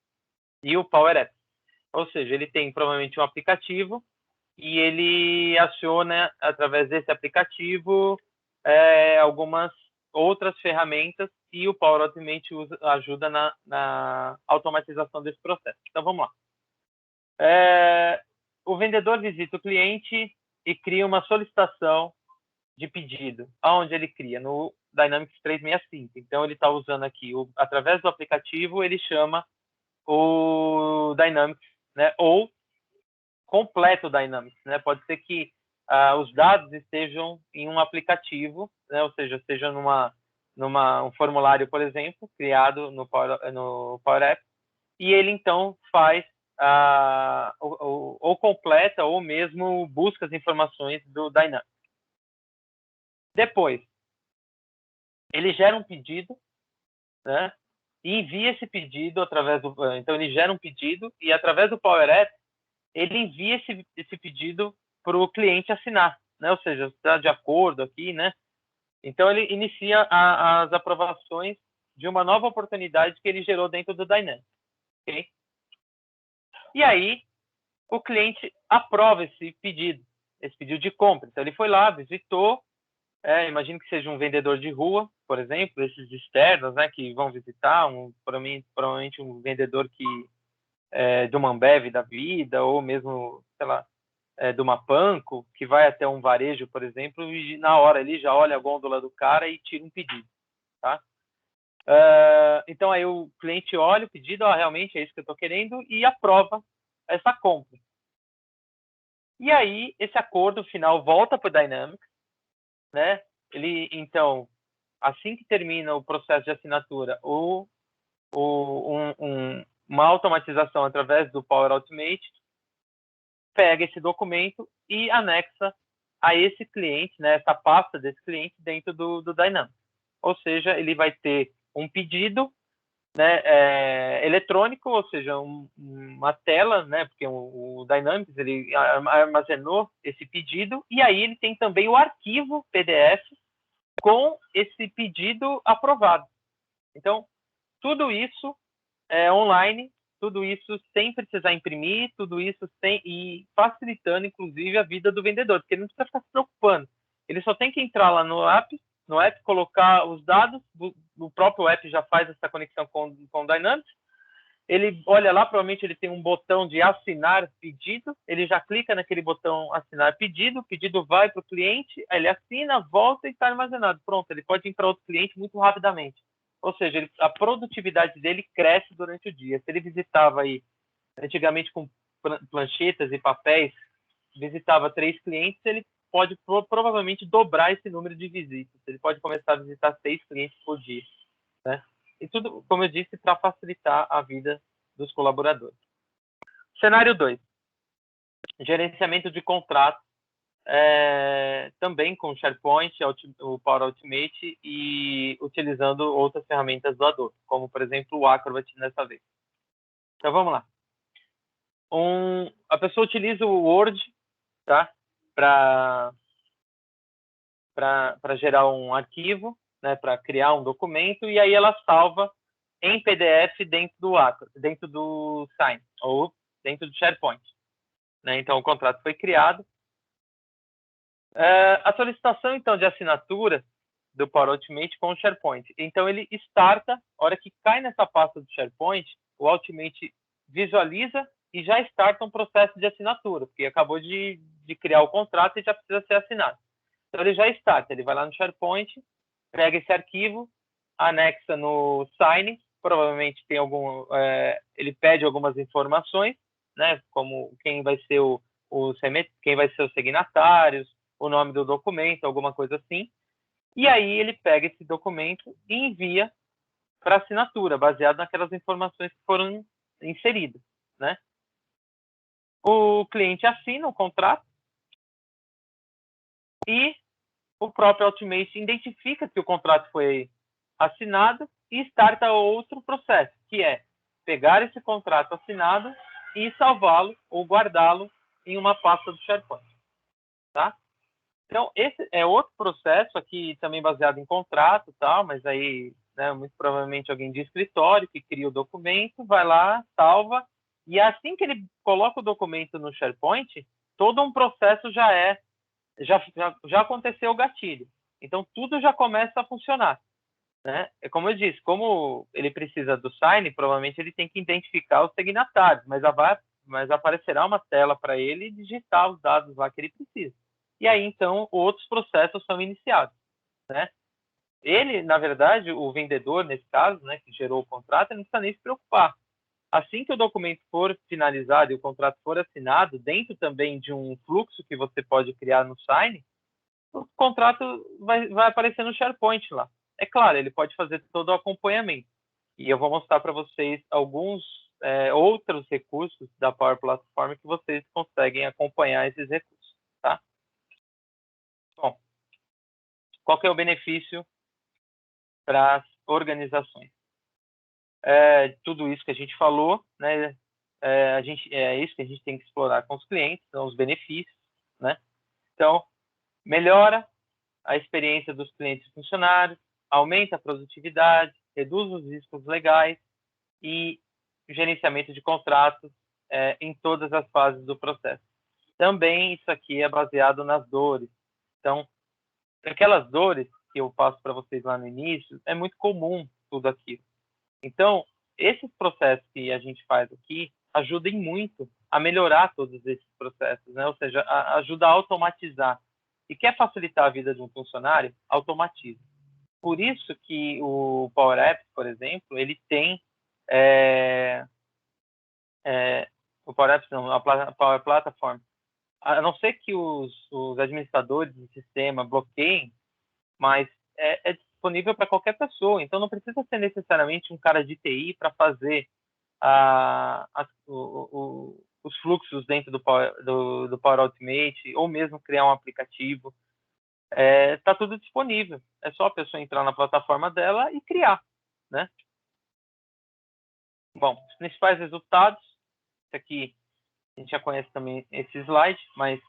O Power Apps. Ou seja, ele tem provavelmente um aplicativo e ele aciona, através desse aplicativo, algumas outras ferramentas e o Power Automate ajuda na automatização desse processo. Então, vamos lá. O vendedor visita o cliente e cria uma solicitação de pedido. Aonde ele cria? No Dynamics 365. Então, ele está usando aqui, através do aplicativo, ele chama o Dynamics, né? Ou completa o Dynamics, né? Pode ser que os dados estejam em um aplicativo, né? Ou seja, esteja um formulário, por exemplo, criado no Power App, e ele então faz ou completa ou mesmo busca as informações do Dynamics. Depois, ele gera um pedido, né? E envia esse pedido através do... Então, ele gera um pedido e, através do Power App, ele envia esse pedido para o cliente assinar, né? Ou seja, está de acordo aqui, né? Então, ele inicia as aprovações de uma nova oportunidade que ele gerou dentro do Dynamics, ok? E aí, o cliente aprova esse pedido de compra. Então, ele foi lá, visitou, imagino que seja um vendedor de rua, por exemplo, esses externos, né, que vão visitar, provavelmente um vendedor de uma Ambev da vida, ou mesmo, sei lá, de uma Panko, que vai até um varejo, por exemplo, e na hora ele já olha a gôndola do cara e tira um pedido, tá? Então, aí o cliente olha o pedido, realmente é isso que eu estou querendo, e aprova essa compra. E aí, esse acordo final volta para o Dynamics, né? Então, assim que termina o processo de assinatura, uma automatização através do Power Automate pega esse documento e anexa a esse cliente, né, essa pasta desse cliente dentro do Dynamics. Ou seja, ele vai ter um pedido, né, eletrônico, ou seja, uma tela, né, porque o Dynamics ele armazenou esse pedido, e aí ele tem também o arquivo PDF com esse pedido aprovado. Então, tudo isso é online, tudo isso sem precisar imprimir, tudo isso e facilitando, inclusive, a vida do vendedor, porque ele não precisa ficar se preocupando. Ele só tem que entrar lá no app, colocar os dados, o próprio app já faz essa conexão com o Dynamics, ele olha lá, provavelmente ele tem um botão de assinar pedido, ele já clica naquele botão assinar pedido, o pedido vai para o cliente, ele assina, volta e está armazenado. Pronto, ele pode ir para outro cliente muito rapidamente. Ou seja, a produtividade dele cresce durante o dia. Se ele visitava aí, antigamente com planchetas e papéis, visitava 3 clientes, ele pode provavelmente dobrar esse número de visitas. Ele pode começar a visitar 6 clientes por dia, né? E tudo, como eu disse, para facilitar a vida dos colaboradores. Cenário 2. Gerenciamento de contratos, também com SharePoint, o Power Automate e utilizando outras ferramentas do Adobe, como, por exemplo, o Acrobat nessa vez. Então, vamos lá. A pessoa utiliza o Word, tá? Para gerar um arquivo, né? Para criar um documento, e aí ela salva em PDF dentro do Sign, ou dentro do SharePoint, né? Então, o contrato foi criado. A solicitação, então, de assinatura do Power Automate com o SharePoint. Então, ele starta, a hora que cai nessa pasta do SharePoint, o Automate visualiza e já starta um processo de assinatura, porque acabou de criar o contrato e já precisa ser assinado. Então, ele já starta, ele vai lá no SharePoint, pega esse arquivo, anexa no Sign, provavelmente tem ele pede algumas informações, né, como quem vai ser quem vai ser os signatários, o nome do documento, alguma coisa assim. E aí ele pega esse documento e envia para assinatura, baseado naquelas informações que foram inseridas, né? O cliente assina o contrato e o próprio Automate identifica que o contrato foi assinado e starta outro processo, que é pegar esse contrato assinado e salvá-lo ou guardá-lo em uma pasta do SharePoint, tá? Então, esse é outro processo aqui, também baseado em contrato e tal, mas aí, né, muito provavelmente alguém de escritório que cria o documento, vai lá, salva, e assim que ele coloca o documento no SharePoint, todo um processo já aconteceu o gatilho. Então, tudo já começa a funcionar, né? É como eu disse, como ele precisa do sign, provavelmente ele tem que identificar os signatários, mas aparecerá uma tela para ele digitar os dados lá que ele precisa. E aí, então, outros processos são iniciados, né? Ele, na verdade, o vendedor, nesse caso, né, que gerou o contrato, ele não precisa nem se preocupar. Assim que o documento for finalizado e o contrato for assinado, dentro também de um fluxo que você pode criar no Sign, o contrato vai aparecer no SharePoint lá. É claro, ele pode fazer todo o acompanhamento. E eu vou mostrar para vocês alguns outros recursos da Power Platform que vocês conseguem acompanhar esses recursos, tá? Bom, qual que é o benefício para as organizações? Tudo isso que a gente falou, né? É isso que a gente tem que explorar com os clientes, são os benefícios, né? Então, melhora a experiência dos clientes e funcionários, aumenta a produtividade, reduz os riscos legais e gerenciamento de contratos em todas as fases do processo. Também isso aqui é baseado nas dores. Então, aquelas dores que eu passo para vocês lá no início, é muito comum tudo aquilo. Então, esses processos que a gente faz aqui ajudem muito a melhorar todos esses processos, né? Ou seja, ajuda a automatizar. E quer facilitar a vida de um funcionário? Automatiza. Por isso que o Power Apps, por exemplo, ele tem o Power Apps não, a Power Platform. A não ser que os administradores do sistema bloqueiem, mas é disponível para qualquer pessoa. Então, não precisa ser necessariamente um cara de TI para fazer os fluxos dentro do Power Automate, ou mesmo criar um aplicativo. Está tudo disponível. É só a pessoa entrar na plataforma dela e criar, né? Bom, os principais resultados, isso aqui a gente já conhece também esse slide, mas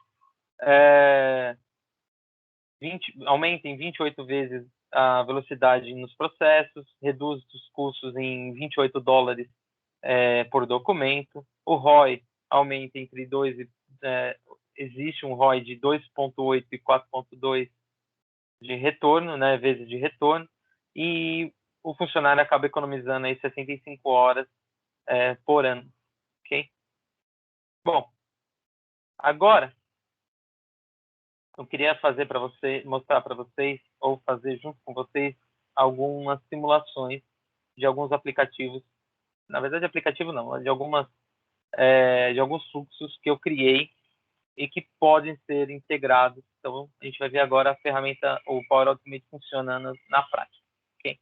aumenta em 28 vezes a velocidade nos processos, reduz os custos em $28 por documento, o ROI aumenta entre 2 e existe um ROI de 2,8 e 4,2 de retorno, né, vezes de retorno, e o funcionário acaba economizando aí 65 horas por ano, ok? Bom, agora eu queria fazer para mostrar para vocês, ou fazer junto com vocês, algumas simulações de alguns aplicativos, na verdade aplicativo não, de alguns fluxos que eu criei e que podem ser integrados. Então, a gente vai ver agora a ferramenta, o Power Automate funcionando na prática. Ok?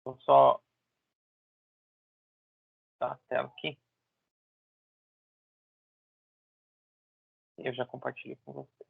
Vou só dar a tela aqui. Eu já compartilhei com você.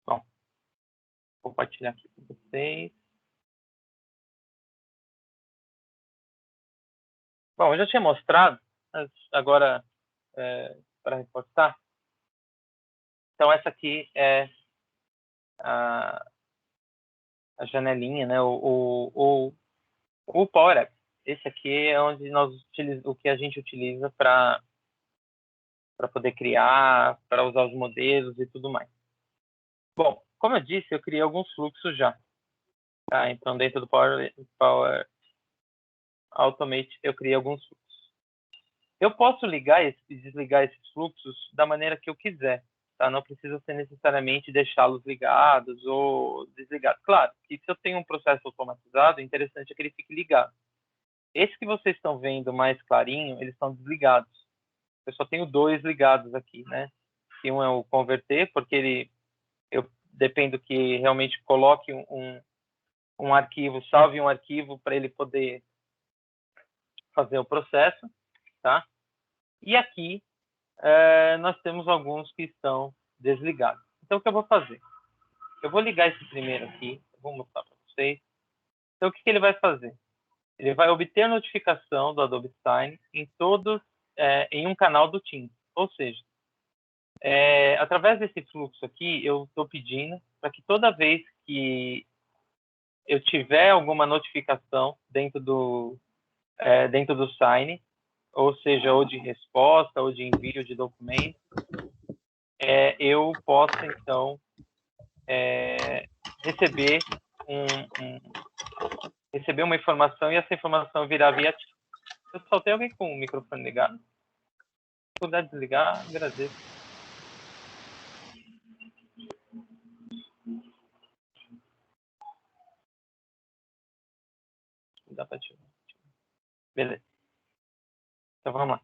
Bom, vou compartilhar aqui com vocês. Bom, eu já tinha mostrado, mas agora, para reforçar. Então, essa aqui é a janelinha, né? O Power Apps. Esse aqui é onde o que a gente utiliza para poder criar, para usar os modelos e tudo mais. Bom, como eu disse, eu criei alguns fluxos já. Tá? Então, dentro do Power Automate, eu criei alguns fluxos. Eu posso ligar e desligar esses fluxos da maneira que eu quiser. Tá? Não precisa ser necessariamente deixá-los ligados ou desligados. Claro, que se eu tenho um processo automatizado, o interessante é que ele fique ligado. Esse que vocês estão vendo mais clarinho, eles estão desligados. Eu só tenho dois ligados aqui, né? E um é o converter, porque eu dependo que realmente coloque um arquivo, salve um arquivo para ele poder fazer o processo, tá? E aqui nós temos alguns que estão desligados. Então, o que eu vou fazer? Eu vou ligar esse primeiro aqui, vou mostrar para vocês. Então, o que ele vai fazer? Ele vai obter a notificação do Adobe Sign em um canal do Teams. Ou seja, através desse fluxo aqui, eu estou pedindo para que toda vez que eu tiver alguma notificação dentro do Sign, ou seja, ou de resposta, ou de envio de documento, eu possa, então, receber uma informação e essa informação virar via Teams. Pessoal, tem alguém com o microfone ligado? Se puder desligar, agradeço. Dá para ativar. Beleza. Então, vamos lá.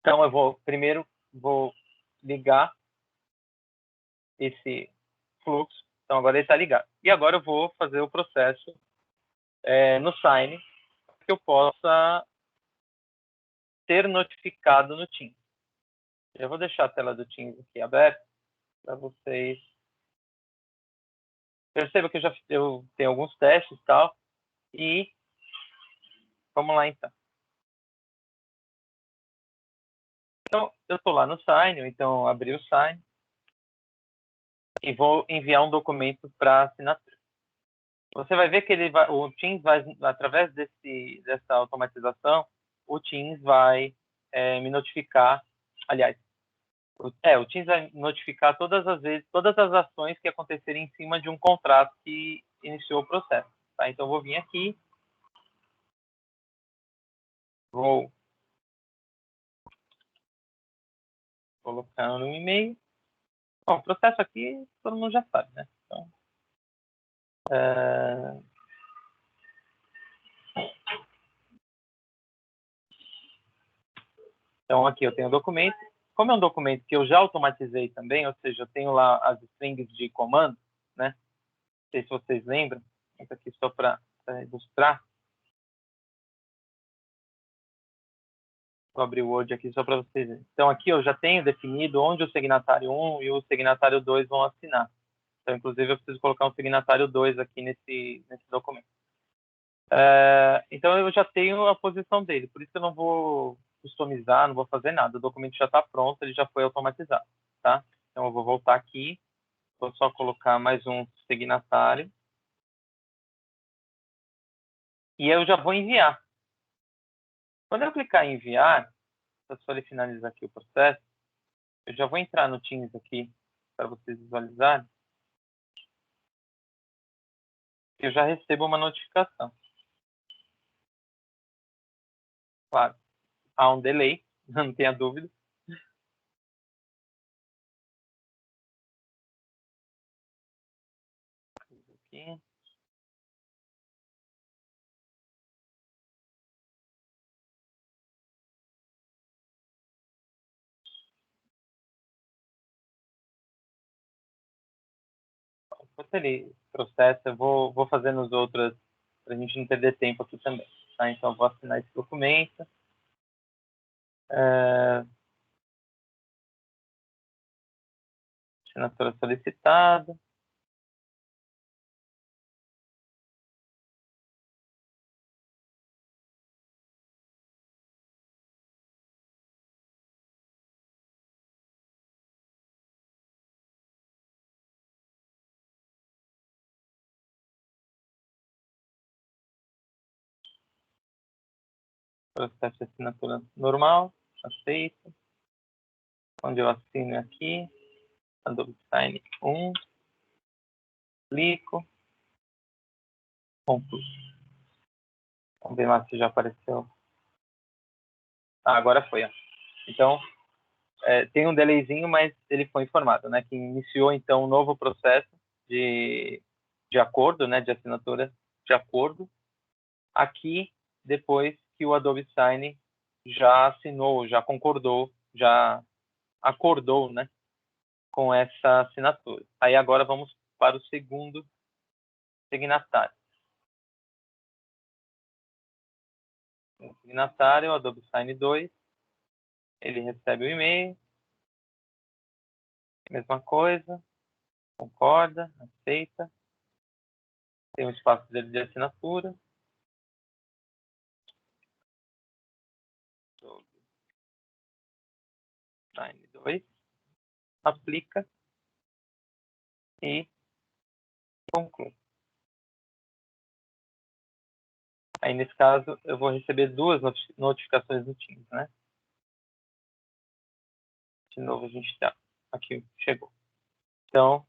Então, eu primeiro vou ligar esse fluxo. Então, agora ele está ligado. E agora eu vou fazer o processo no Sign, que eu possa ser notificado no Teams. Eu vou deixar a tela do Teams aqui aberta para vocês. Perceba que eu tenho alguns testes e tal. E vamos lá, então. Então, eu estou lá no Sign, então abri o Sign e vou enviar um documento para assinatura. Você vai ver que o Teams vai, através dessa automatização, o Teams vai me notificar, aliás, o Teams vai notificar todas as ações que acontecerem em cima de um contrato que iniciou o processo. Tá? Então, eu vou vir aqui, vou colocar no e-mail. Bom, o processo aqui todo mundo já sabe, né? Então, então, aqui eu tenho o documento. Como é um documento que eu já automatizei também, ou seja, eu tenho lá as strings de comando, né? Não sei se vocês lembram. Isso aqui só para ilustrar. Vou abrir o Word aqui só para vocês verem. Então, aqui eu já tenho definido onde o signatário 1 e o signatário 2 vão assinar. Então, inclusive, eu preciso colocar um signatário 2 aqui nesse documento. Então, eu já tenho a posição dele, por isso que eu não vou customizar, não vou fazer nada. O documento já está pronto, ele já foi automatizado, tá? Então, eu vou voltar aqui, vou só colocar mais um signatário. E eu já vou enviar. Quando eu clicar em enviar, só ele finalizar aqui o processo, eu já vou entrar no Teams aqui, para vocês visualizarem. Eu já recebo uma notificação. Claro, há um delay, não tenha dúvida. Aqui. Enquanto ele processa, eu vou fazendo as outras, para a gente não perder tempo aqui também. Tá? Então, eu vou assinar esse documento. Assinatura solicitada. Processo de assinatura normal, aceito. Onde eu assino aqui, Adobe Sign 1, clico, concluo. Vamos ver lá se já apareceu. Agora foi. Ó. Então, tem um delayzinho, mas ele foi informado, né? Que iniciou, então, um novo processo de acordo, né? De assinatura de acordo. Aqui, depois que o Adobe Sign já assinou, já concordou, já acordou, né? Com essa assinatura. Aí agora vamos para o segundo signatário. O signatário, o Adobe Sign 2, ele recebe o e-mail, mesma coisa, concorda, aceita, tem um espaço dele de assinatura, Sign 2, aplica e conclui. Aí, nesse caso, eu vou receber duas notificações no Teams, né? De novo, a gente tá aqui, chegou. Então,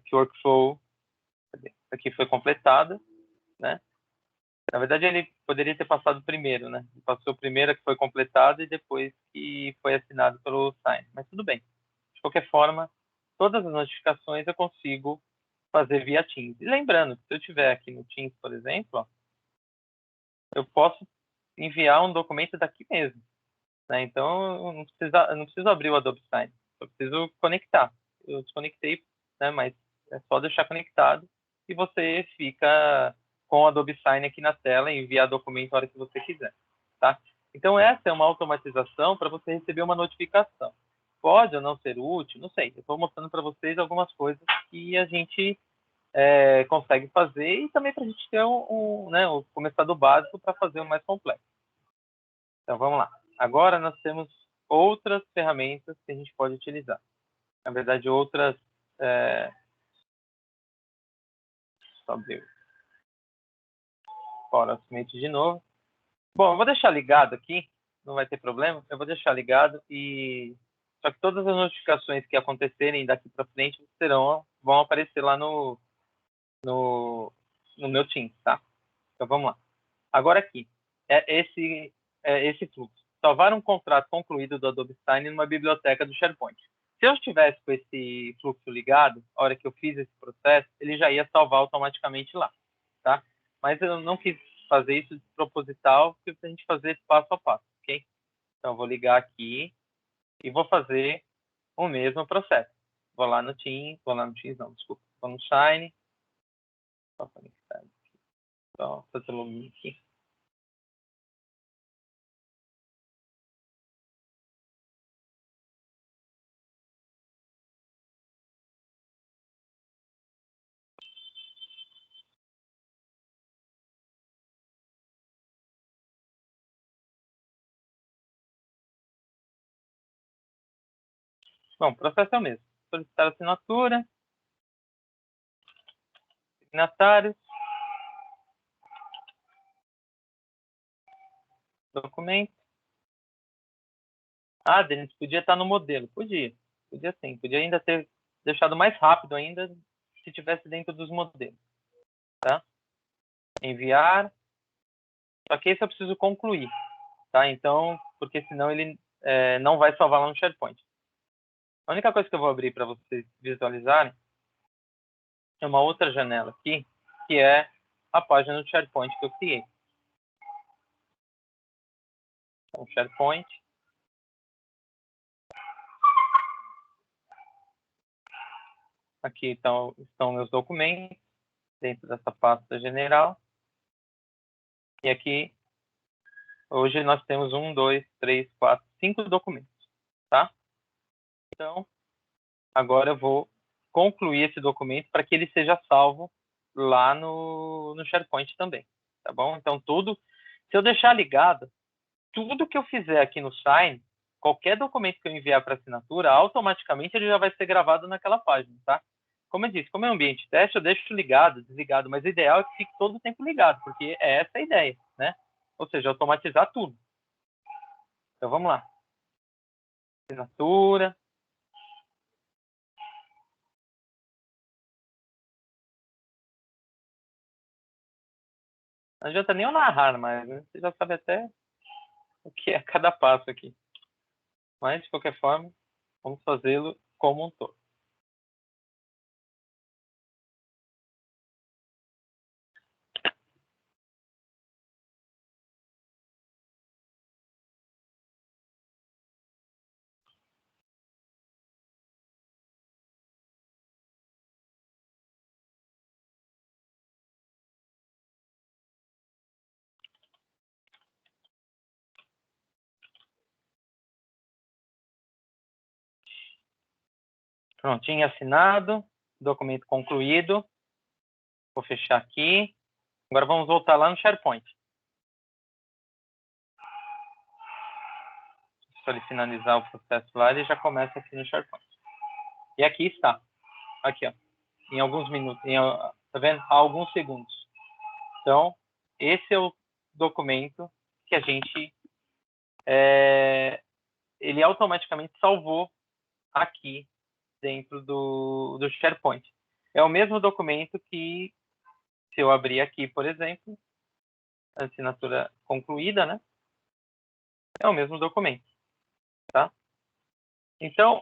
que o workflow aqui foi completado, né? Na verdade, ele poderia ter passado primeiro, né? Ele passou primeiro que foi completado e depois que foi assinado pelo Sign. Mas tudo bem. De qualquer forma, todas as notificações eu consigo fazer via Teams. E lembrando, se eu tiver aqui no Teams, por exemplo, ó, eu posso enviar um documento daqui mesmo. Né? Então, eu não preciso abrir o Adobe Sign. Eu preciso conectar. Eu desconectei, né? Mas é só deixar conectado e você fica com o Adobe Sign aqui na tela e enviar documento a hora que você quiser. Tá? Então, essa é uma automatização para você receber uma notificação. Pode ou não ser útil, não sei. Eu estou mostrando para vocês algumas coisas que a gente consegue fazer e também para a gente ter né, começar do básico para fazer o mais complexo. Então, vamos lá. Agora nós temos outras ferramentas que a gente pode utilizar. Na verdade, outras... Só abrir fora Ultimate de novo. Bom, eu vou deixar ligado aqui, não vai ter problema. Eu vou deixar ligado e... Só que todas as notificações que acontecerem daqui para frente vão aparecer lá no meu Teams, tá? Então, vamos lá. Agora aqui, esse fluxo. Salvar um contrato concluído do Adobe Sign numa biblioteca do SharePoint. Se eu estivesse com esse fluxo ligado, a hora que eu fiz esse processo, ele já ia salvar automaticamente lá, tá? Mas eu não quis fazer isso de proposital, porque a gente fazer passo a passo, ok? Então, eu vou ligar aqui e vou fazer o mesmo processo. Vou lá no Teams, não, desculpa. Vou no Shine, só conectar aqui. Só fazer login aqui. Bom, o processo é o mesmo. Solicitar assinatura, signatários, documento. Ah, Denis, podia estar no modelo. Podia sim. Podia ainda ter deixado mais rápido ainda se tivesse dentro dos modelos. Tá? Enviar. Só que esse eu preciso concluir. Tá? Então, porque senão ele não vai salvar lá no SharePoint. A única coisa que eu vou abrir para vocês visualizarem é uma outra janela aqui, que é a página do SharePoint que eu criei. Então, SharePoint. Aqui estão meus documentos, dentro dessa pasta general. E aqui, hoje nós temos 1, 2, 3, 4, 5 documentos, tá? Então, agora eu vou concluir esse documento para que ele seja salvo lá no SharePoint também, tá bom? Então, se eu deixar ligado, tudo que eu fizer aqui no Sign, qualquer documento que eu enviar para assinatura, automaticamente ele já vai ser gravado naquela página, tá? Como eu disse, como é um ambiente teste, eu deixo ligado, desligado, mas o ideal é que fique todo o tempo ligado, porque é essa a ideia, né? Ou seja, automatizar tudo. Então, vamos lá. Assinatura. Não adianta nem eu narrar, mas você já sabe até o que é cada passo aqui. Mas, de qualquer forma, vamos fazê-lo como um todo. Prontinho, assinado. Documento concluído. Vou fechar aqui. Agora vamos voltar lá no SharePoint. Se ele finalizar o processo lá, ele já começa aqui no SharePoint. E aqui está. Aqui, ó. Em alguns minutos. Tá vendo? Há alguns segundos. Então, esse é o documento que a gente... ele automaticamente salvou aqui dentro do SharePoint. É o mesmo documento que, se eu abrir aqui, por exemplo, a assinatura concluída, né? É o mesmo documento, tá? Então,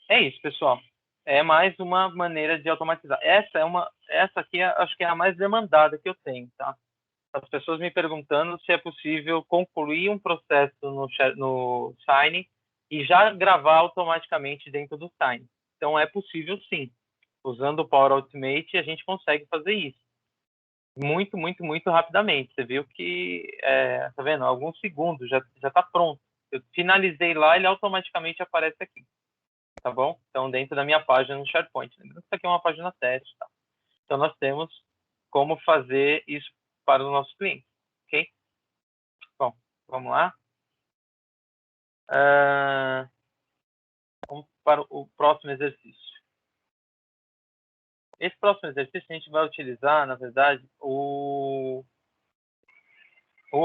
é isso, pessoal. É mais uma maneira de automatizar. Essa aqui, acho que é a mais demandada que eu tenho, tá? As pessoas me perguntando se é possível concluir um processo no Sign e já gravar automaticamente dentro do Sign. Então, é possível sim. Usando o Power Automate, a gente consegue fazer isso. Muito, muito, muito rapidamente. Você viu que, tá vendo? Alguns segundos, já está pronto. Eu finalizei lá, ele automaticamente aparece aqui. Tá bom? Então, dentro da minha página no SharePoint. Lembrando que isso aqui é uma página teste, tá? Então, nós temos como fazer isso para os nossos clientes, ok? Bom, vamos lá. Vamos para o próximo exercício. Esse próximo exercício a gente vai utilizar, na verdade, o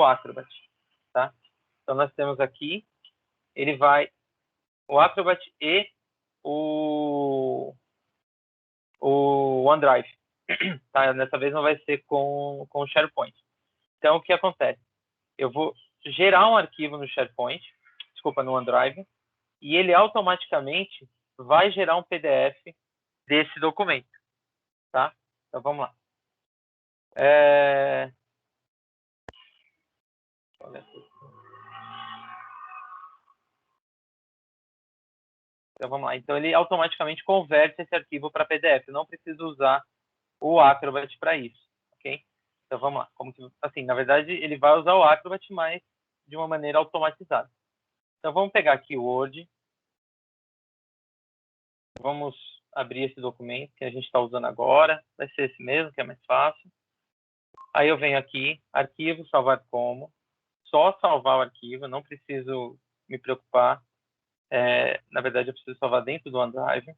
Acrobat, tá? Então, nós temos aqui, o Acrobat e o OneDrive, tá? Dessa vez não vai ser com o SharePoint. Então, o que acontece? Eu vou gerar um arquivo no SharePoint, no OneDrive, e ele automaticamente vai gerar um PDF desse documento, tá? Então, vamos lá. Então, vamos lá. Então, ele automaticamente converte esse arquivo para PDF. Eu não preciso usar o Acrobat para isso, ok? Então, vamos lá. Assim, na verdade, ele vai usar o Acrobat, mas de uma maneira automatizada. Então, vamos pegar aqui o Word. Vamos abrir esse documento que a gente está usando agora. Vai ser esse mesmo, que é mais fácil. Aí eu venho aqui, arquivo, salvar como. Só salvar o arquivo, não preciso me preocupar Na verdade, eu preciso salvar dentro do OneDrive,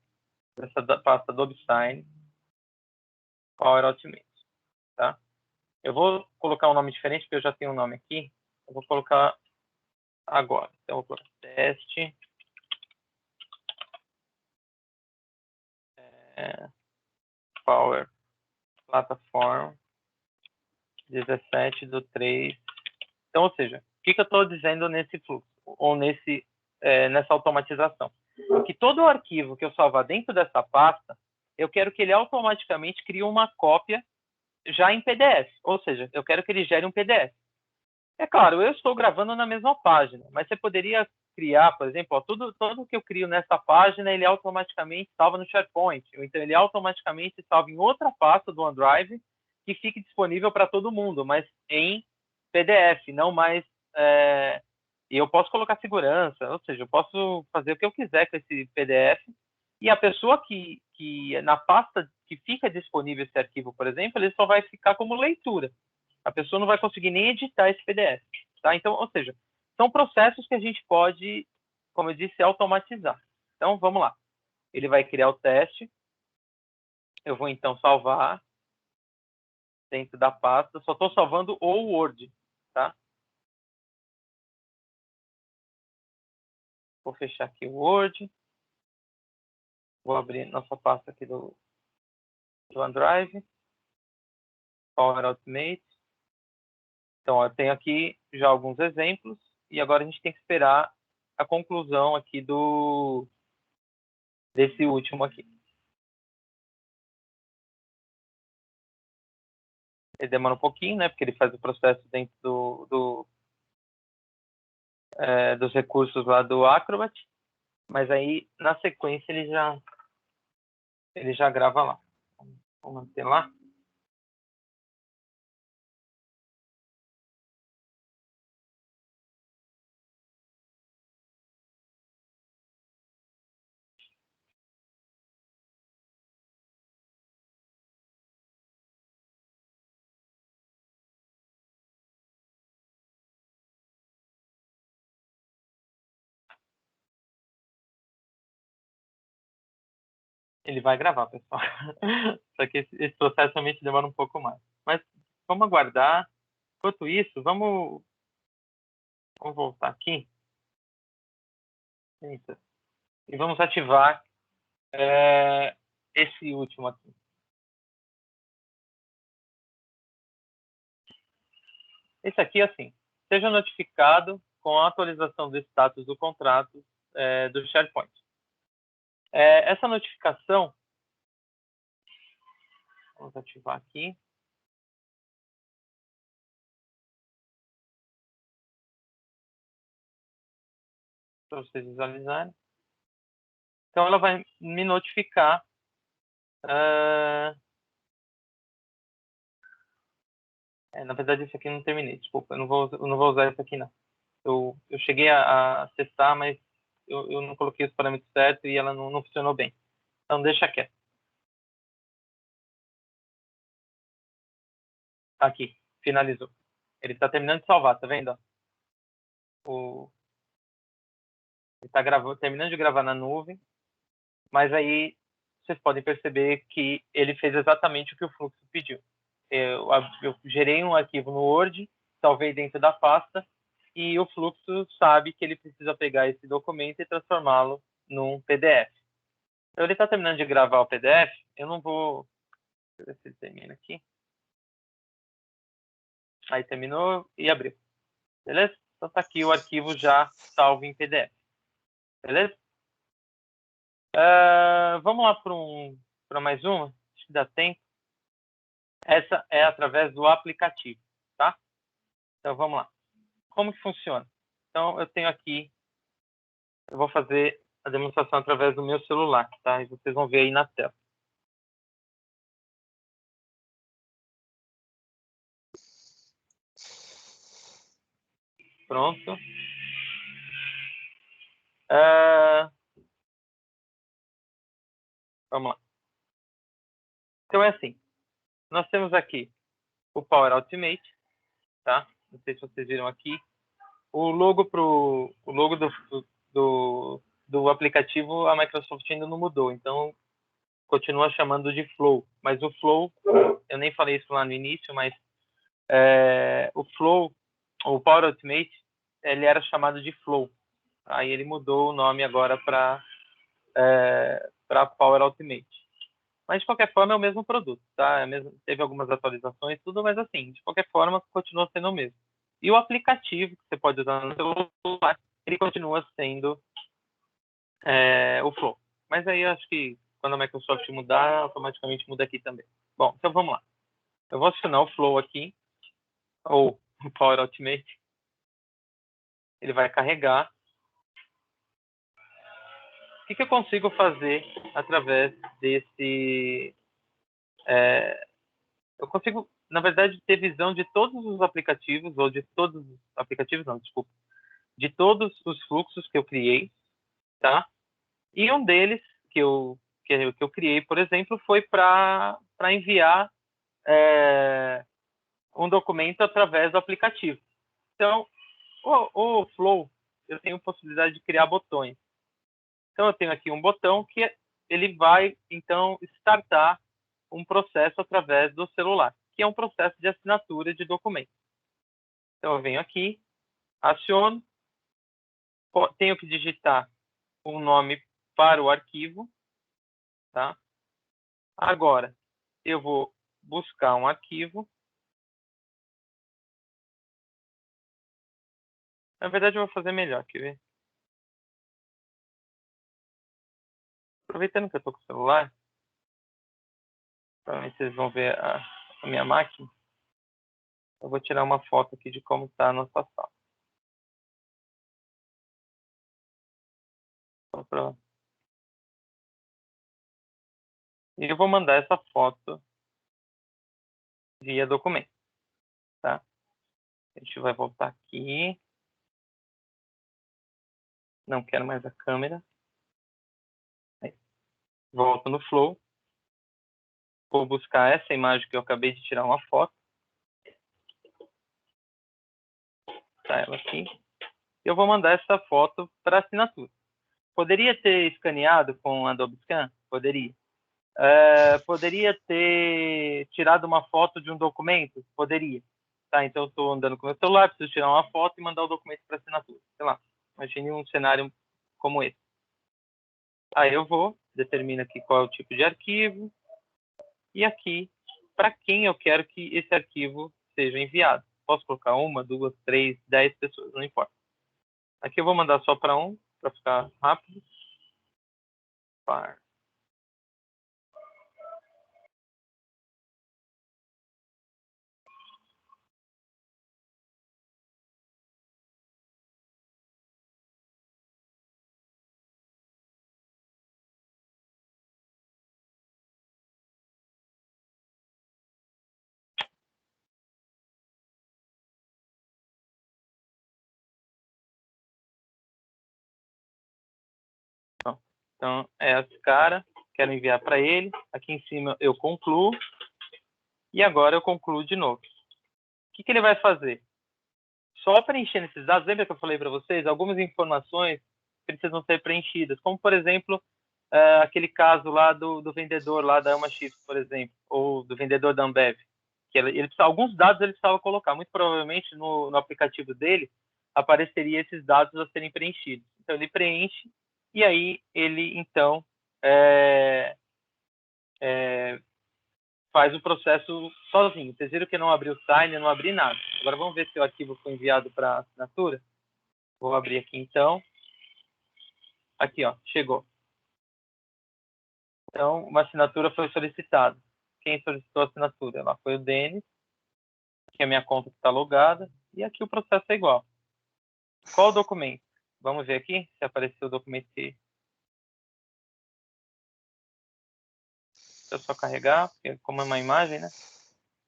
dessa pasta Adobe Sign, Power Automate, tá? Eu vou colocar um nome diferente, porque eu já tenho um nome aqui. Eu vou colocar agora. Então, eu vou colocar teste. Power Platform 17/3. Então, ou seja, o que eu estou dizendo nesse fluxo? Ou nessa automatização? Que todo arquivo que eu salvar dentro dessa pasta, eu quero que ele automaticamente crie uma cópia já em PDF. Ou seja, eu quero que ele gere um PDF. É claro, eu estou gravando na mesma página, mas você poderia criar, por exemplo, tudo que eu crio nessa página, ele automaticamente salva no SharePoint. Então, ele automaticamente salva em outra pasta do OneDrive que fique disponível para todo mundo, mas em PDF, não mais... E eu posso colocar segurança, ou seja, eu posso fazer o que eu quiser com esse PDF, e a pessoa que na pasta que fica disponível esse arquivo, por exemplo, ele só vai ficar como leitura. A pessoa não vai conseguir nem editar esse PDF, tá? Então, ou seja, são processos que a gente pode, como eu disse, automatizar. Então, vamos lá. Ele vai criar o teste. Eu vou, então, salvar dentro da pasta. Só estou salvando o Word, tá? Vou fechar aqui o Word. Vou abrir nossa pasta aqui do OneDrive. Power Automate. Então, eu tenho aqui já alguns exemplos. E agora a gente tem que esperar a conclusão aqui desse último aqui. Ele demora um pouquinho, né? Porque ele faz o processo dentro dos recursos lá do Acrobat. Mas aí, na sequência, ele já grava lá. Vamos manter lá. Ele vai gravar, pessoal. Só que esse processo realmente demora um pouco mais. Mas vamos aguardar. Enquanto isso, vamos voltar aqui. Eita. E vamos ativar esse último aqui. Esse aqui, assim, seja notificado com a atualização do status do contrato do SharePoint. Essa notificação, vamos ativar aqui. Para vocês visualizarem. Então, ela vai me notificar na verdade, esse aqui eu não terminei. Desculpa, eu não vou usar esse aqui, não. Eu cheguei a testar, mas eu não coloquei os parâmetros certos e ela não funcionou bem. Então, deixa quieto. Aqui, finalizou. Ele está terminando de salvar, tá vendo? Ele está terminando de gravar na nuvem, mas aí vocês podem perceber que ele fez exatamente o que o fluxo pediu. Eu gerei um arquivo no Word, salvei dentro da pasta, e o fluxo sabe que ele precisa pegar esse documento e transformá-lo num PDF. Então, ele está terminando de gravar o PDF, eu não vou... Deixa eu ver se ele termina aqui. Aí terminou e abriu. Beleza? Então, está aqui o arquivo já salvo em PDF. Beleza? Vamos lá para mais uma? Acho que dá tempo. Essa é através do aplicativo, tá? Então, vamos lá. Como que funciona? Então, eu tenho aqui... Eu vou fazer a demonstração através do meu celular, tá? E vocês vão ver aí na tela. Pronto. Vamos lá. Então, é assim. Nós temos aqui o Power Automate, tá? Não sei se vocês viram aqui. O logo do do aplicativo, a Microsoft ainda não mudou. Então, continua chamando de Flow. Mas o Flow, eu nem falei isso lá no início, mas o Flow, o Power Automate, ele era chamado de Flow. Aí ele mudou o nome agora para Power Automate. Mas, de qualquer forma, é o mesmo produto, tá? Teve algumas atualizações, tudo, mas assim, de qualquer forma, continua sendo o mesmo. E o aplicativo que você pode usar no celular, ele continua sendo o Flow. Mas aí eu acho que quando a Microsoft mudar, automaticamente muda aqui também. Bom, então vamos lá. Eu vou acionar o Flow aqui, ou o Power Automate. Ele vai carregar. O que eu consigo fazer através desse... eu consigo, na verdade, ter visão de todos os aplicativos, ou de todos os aplicativos, não, desculpa, de todos os fluxos que eu criei, tá? E um deles que eu criei, por exemplo, foi para enviar um documento através do aplicativo. Então, o Flow, eu tenho possibilidade de criar botões. Então, eu tenho aqui um botão que ele vai, então, startar um processo através do celular, que é um processo de assinatura de documentos. Então, eu venho aqui, aciono, tenho que digitar um nome para o arquivo, tá? Agora, eu vou buscar um arquivo. Na verdade, eu vou fazer melhor, quer ver? Aproveitando que eu estou com o celular, provavelmente vocês vão ver a minha máquina. Eu vou tirar uma foto aqui de como está a nossa sala. E eu vou mandar essa foto via documento, tá? A gente vai voltar aqui. Não quero mais a câmera. Aí, volto no Flow. Vou buscar essa imagem que eu acabei de tirar uma foto. Tá ela aqui. Eu vou mandar essa foto para assinatura. Poderia ter escaneado com Adobe Scan? Poderia. Poderia ter tirado uma foto de um documento? Poderia. Tá, então eu estou andando com o meu celular, preciso tirar uma foto e mandar o documento para assinatura. Sei lá, imagine um cenário como esse. Aí eu vou, determino aqui qual é o tipo de arquivo, e aqui, para quem eu quero que esse arquivo seja enviado. Posso colocar 1, 2, 3, 10 pessoas, não importa. Aqui eu vou mandar só para um, para ficar rápido. Então, é esse cara, quero enviar para ele. Aqui em cima eu concluo. E agora eu concluo de novo. O que ele vai fazer? Só preenchendo esses dados, lembra que eu falei para vocês? Algumas informações precisam ser preenchidas, como, por exemplo, aquele caso lá do vendedor lá da Ama Chips, por exemplo, ou do vendedor da Ambev. Que alguns dados ele precisava colocar. Muito provavelmente no aplicativo dele apareceria esses dados a serem preenchidos. Então, ele preenche e aí ele, então, faz o processo sozinho. Vocês viram que não abriu o sign, não abri nada. Agora vamos ver se o arquivo foi enviado para assinatura. Vou abrir aqui então. Aqui, ó, chegou. Então, uma assinatura foi solicitada. Quem solicitou a assinatura? Lá foi o Denis, que é a minha conta que está logada. E aqui o processo é igual. Qual o documento? Vamos ver aqui se apareceu o documento que... Deixa eu só carregar, porque como é uma imagem, né?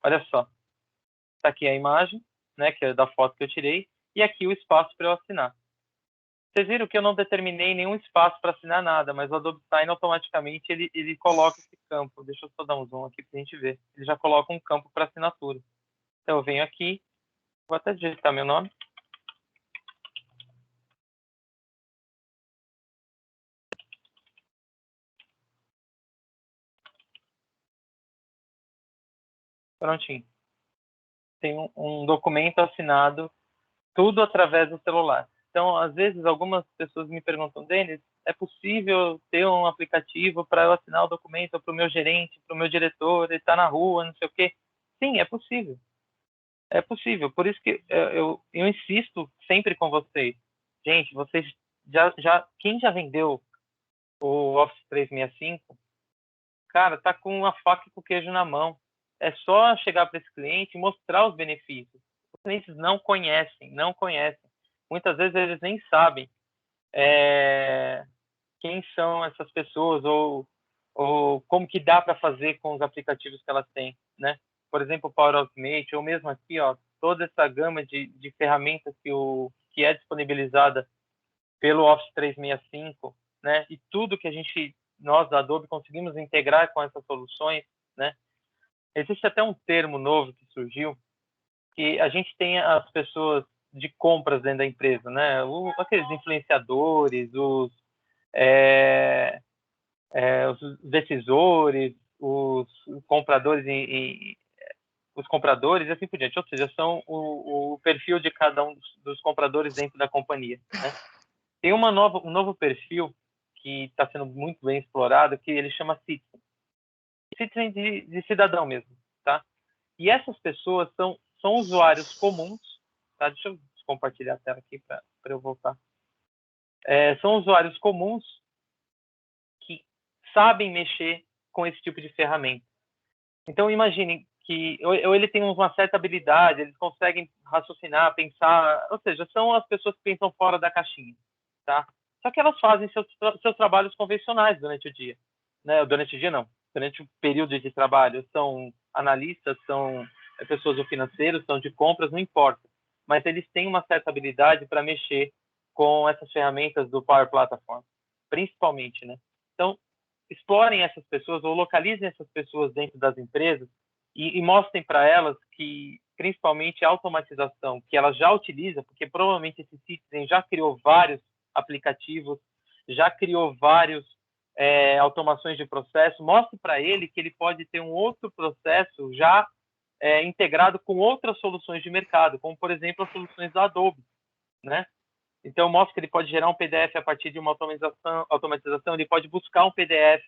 Olha só. Está aqui a imagem, né, que é da foto que eu tirei. E aqui o espaço para eu assinar. Vocês viram que eu não determinei nenhum espaço para assinar nada, mas o Adobe Sign automaticamente ele coloca esse campo. Deixa eu só dar um zoom aqui para a gente ver. Ele já coloca um campo para assinatura. Então eu venho aqui, vou até digitar meu nome. prontinho. Tem um documento assinado, tudo através do celular. Então, às vezes, algumas pessoas me perguntam, Denis, é possível ter um aplicativo para eu assinar o documento para o meu gerente, para o meu diretor, ele está na rua, não sei o quê? Sim, é possível. É possível. Por isso que eu insisto sempre com vocês. Gente, vocês quem já vendeu o Office 365, cara, tá com a faca e com o queijo na mão. É só chegar para esse cliente e mostrar os benefícios. Os clientes não conhecem. Muitas vezes eles nem sabem quem são essas pessoas ou como que dá para fazer com os aplicativos que elas têm, né? Por exemplo, o Power Automate, ou mesmo aqui, ó, toda essa gama de ferramentas que é disponibilizada pelo Office 365, né? E tudo que nós da Adobe conseguimos integrar com essas soluções, né? Existe até um termo novo que surgiu, que a gente tem as pessoas de compras dentro da empresa, né? Aqueles influenciadores, os decisores, os compradores os compradores e assim por diante. Ou seja, são o perfil de cada um dos compradores dentro da companhia, né? Tem um novo perfil que está sendo muito bem explorado, que ele chama Citizen. Citizen de cidadão mesmo, tá? E essas pessoas são usuários comuns, tá? Deixa eu compartilhar a tela aqui para eu voltar. São usuários comuns que sabem mexer com esse tipo de ferramenta. Então, imagine que ou ele tem uma certa habilidade, eles conseguem raciocinar, pensar, ou seja, são as pessoas que pensam fora da caixinha, tá? Só que elas fazem seus trabalhos convencionais durante o dia, né? Durante o dia não, durante o período de trabalho. São analistas, são pessoas do financeiro, são de compras, não importa. Mas eles têm uma certa habilidade para mexer com essas ferramentas do Power Platform, principalmente, né? Então, explorem essas pessoas ou localizem essas pessoas dentro das empresas e mostrem para elas que, principalmente, a automatização que ela já utiliza, porque provavelmente esse Citizen já criou vários aplicativos, já criou vários automações de processo, mostre para ele que ele pode ter um outro processo já integrado com outras soluções de mercado, como, por exemplo, as soluções da Adobe, né? Então, mostra que ele pode gerar um PDF a partir de uma automatização, ele pode buscar um PDF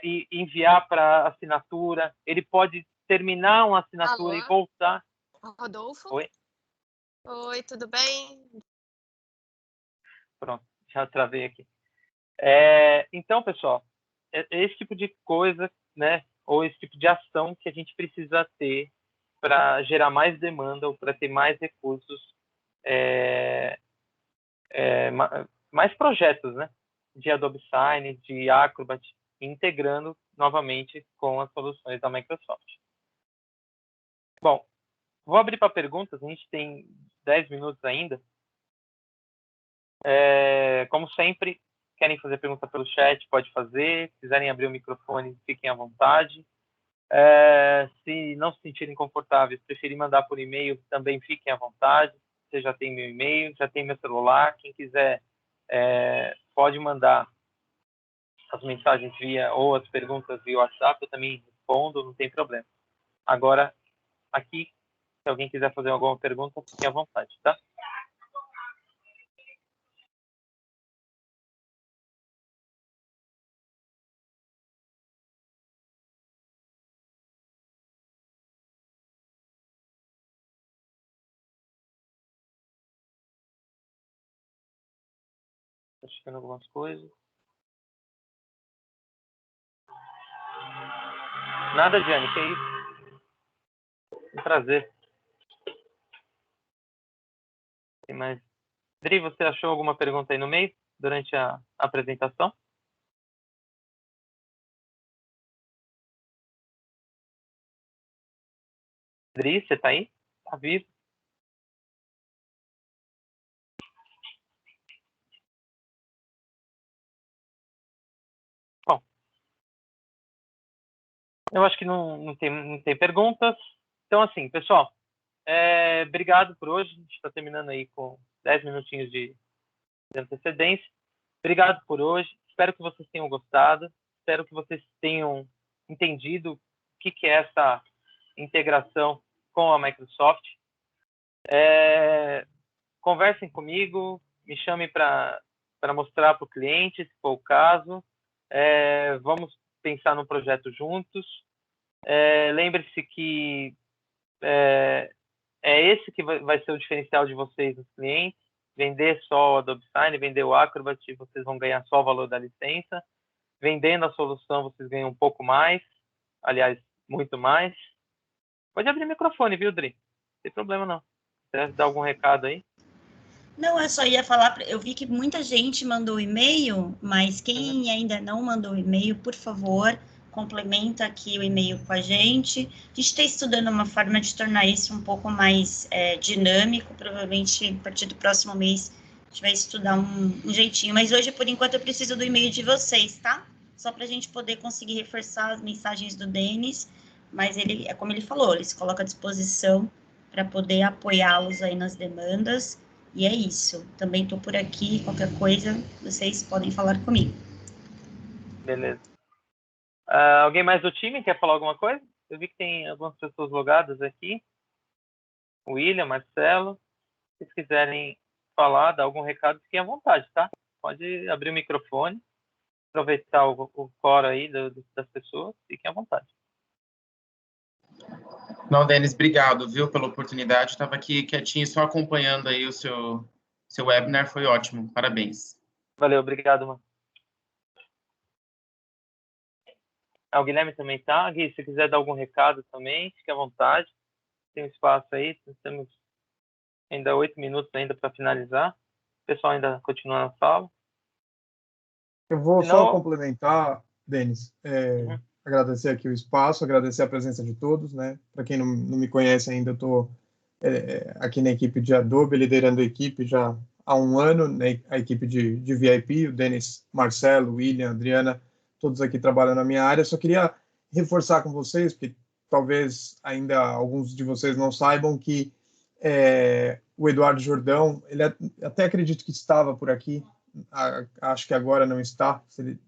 e enviar para assinatura, ele pode terminar uma assinatura. Alô? E voltar. Rodolfo? Oi? Oi, tudo bem? Pronto, já travei aqui. Então, pessoal, esse tipo de coisa, né, ou esse tipo de ação que a gente precisa ter para gerar mais demanda ou para ter mais recursos, mais projetos, né, de Adobe Sign, de Acrobat, integrando novamente com as soluções da Microsoft. Bom, vou abrir para perguntas, a gente tem 10 minutos ainda. Como sempre, querem fazer pergunta pelo chat, pode fazer. Se quiserem abrir o microfone, fiquem à vontade. Se não se sentirem confortáveis, preferirem mandar por e-mail, também fiquem à vontade. Você já tem meu e-mail, já tem meu celular. Quem quiser pode mandar as mensagens ou as perguntas via WhatsApp, eu também respondo, não tem problema. Agora, aqui, se alguém quiser fazer alguma pergunta, fique à vontade, tá? Estou checando algumas coisas. Nada, Diane, que é isso? Um prazer. Tem mais. Dri, você achou alguma pergunta aí no meio, durante a apresentação? Dri, você tá aí? Tá vivo? Bom, eu acho que não tem perguntas. Então, assim, pessoal, obrigado por hoje. A gente está terminando aí com 10 minutinhos de antecedência. Obrigado por hoje. Espero que vocês tenham gostado. Espero que vocês tenham entendido o que é integração com a Microsoft. Conversem comigo, me chamem para mostrar para o cliente, se for o caso. Vamos pensar no projeto juntos. Lembre-se que esse que vai ser o diferencial de vocês nos clientes. Vender só o Adobe Sign, vender o Acrobat, vocês vão ganhar só o valor da licença. Vendendo a solução, vocês ganham um pouco mais. Aliás, muito mais. Pode abrir o microfone, viu, Dri? Não tem problema, não. Quer dar algum recado aí? Não, eu só ia falar, eu vi que muita gente mandou e-mail, mas quem ainda não mandou e-mail, por favor, complementa aqui o e-mail com a gente. A gente está estudando uma forma de tornar isso um pouco mais dinâmico, provavelmente a partir do próximo mês a gente vai estudar um jeitinho, mas hoje, por enquanto, eu preciso do e-mail de vocês, tá? Só para a gente poder conseguir reforçar as mensagens do Denis, mas ele, como ele falou, ele se coloca à disposição para poder apoiá-los aí nas demandas. E é isso. Também estou por aqui. Qualquer coisa, vocês podem falar comigo. Beleza. Alguém mais do time quer falar alguma coisa? Eu vi que tem algumas pessoas logadas aqui. William, Marcelo. Se vocês quiserem falar, dar algum recado, fiquem à vontade, tá? Pode abrir o microfone, aproveitar o coro aí das pessoas. Fiquem à vontade. Não, Denis, obrigado, viu, pela oportunidade. Estava aqui quietinho, só acompanhando aí o seu webinar, foi ótimo. Parabéns. Valeu, obrigado, mano. O Guilherme também tá. Gui, se quiser dar algum recado também, fique à vontade. Tem um espaço aí, temos ainda 8 minutos ainda para finalizar. O pessoal ainda continua na sala. Eu vou só complementar, Denis, agradecer aqui o espaço, agradecer a presença de todos, né? Para quem não me conhece ainda, eu estou aqui na equipe de Adobe, liderando a equipe já há um ano, né? A equipe de VIP, o Denis, Marcelo, William, Adriana, todos aqui trabalhando na minha área. Só queria reforçar com vocês, porque talvez ainda alguns de vocês não saibam que o Eduardo Jordão, ele até acredito que estava por aqui, acho que agora não está, se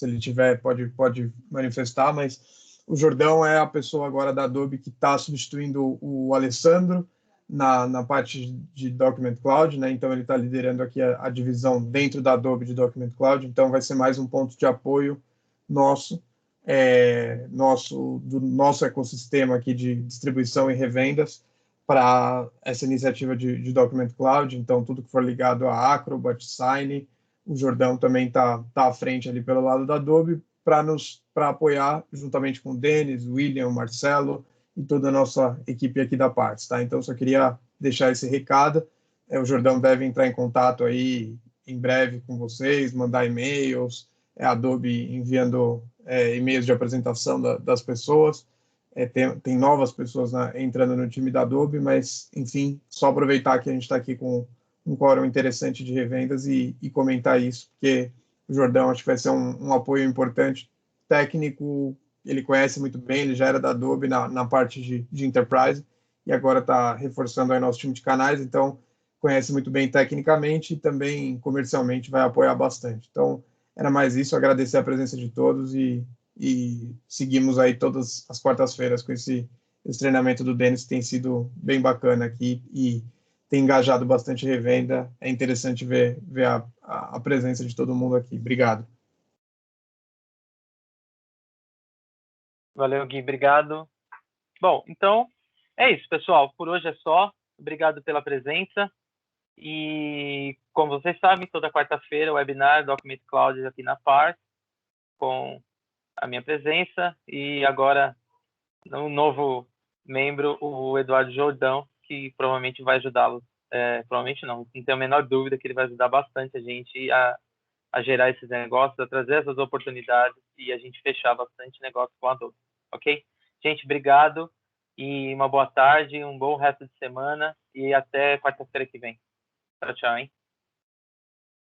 ele tiver, pode manifestar, mas o Jordão é a pessoa agora da Adobe que está substituindo o Alessandro na parte de Document Cloud, né? Então ele está liderando aqui a divisão dentro da Adobe de Document Cloud, então vai ser mais um ponto de apoio nosso, do nosso ecossistema aqui de distribuição e revendas para essa iniciativa de Document Cloud. Então tudo que for ligado a Acrobat, Sign, o Jordão também está à frente ali pelo lado da Adobe para apoiar juntamente com o Denis, o William, o Marcelo e toda a nossa equipe aqui da Parts, tá? Então só queria deixar esse recado. O Jordão deve entrar em contato aí em breve com vocês, mandar e-mails, a Adobe enviando e-mails de apresentação das pessoas. Tem novas pessoas entrando no time da Adobe, mas, enfim, só aproveitar que a gente está aqui com um quórum interessante de revendas e comentar isso, porque o Jordão acho que vai ser um apoio importante, técnico, ele conhece muito bem, ele já era da Adobe na parte de Enterprise, e agora está reforçando aí nosso time de canais, então conhece muito bem tecnicamente e também comercialmente vai apoiar bastante. Então, era mais isso, agradecer a presença de todos e seguimos aí todas as quartas-feiras com esse treinamento do Denis, que tem sido bem bacana aqui e tem engajado bastante revenda. É interessante ver a presença de todo mundo aqui. Obrigado. Valeu, Gui. Obrigado. Bom, então, é isso, pessoal. Por hoje é só. Obrigado pela presença. E, como vocês sabem, toda quarta-feira, o webinar Document Cloud aqui na Par, com a minha presença. E agora, um novo membro, o Eduardo Jordão, que provavelmente vai ajudá-los. Provavelmente não tenho a menor dúvida que ele vai ajudar bastante a gente a gerar esses negócios, a trazer essas oportunidades e a gente fechar bastante negócio com a Adobe, ok? Gente, obrigado e uma boa tarde, um bom resto de semana e até quarta-feira que vem. Tchau, tchau, hein?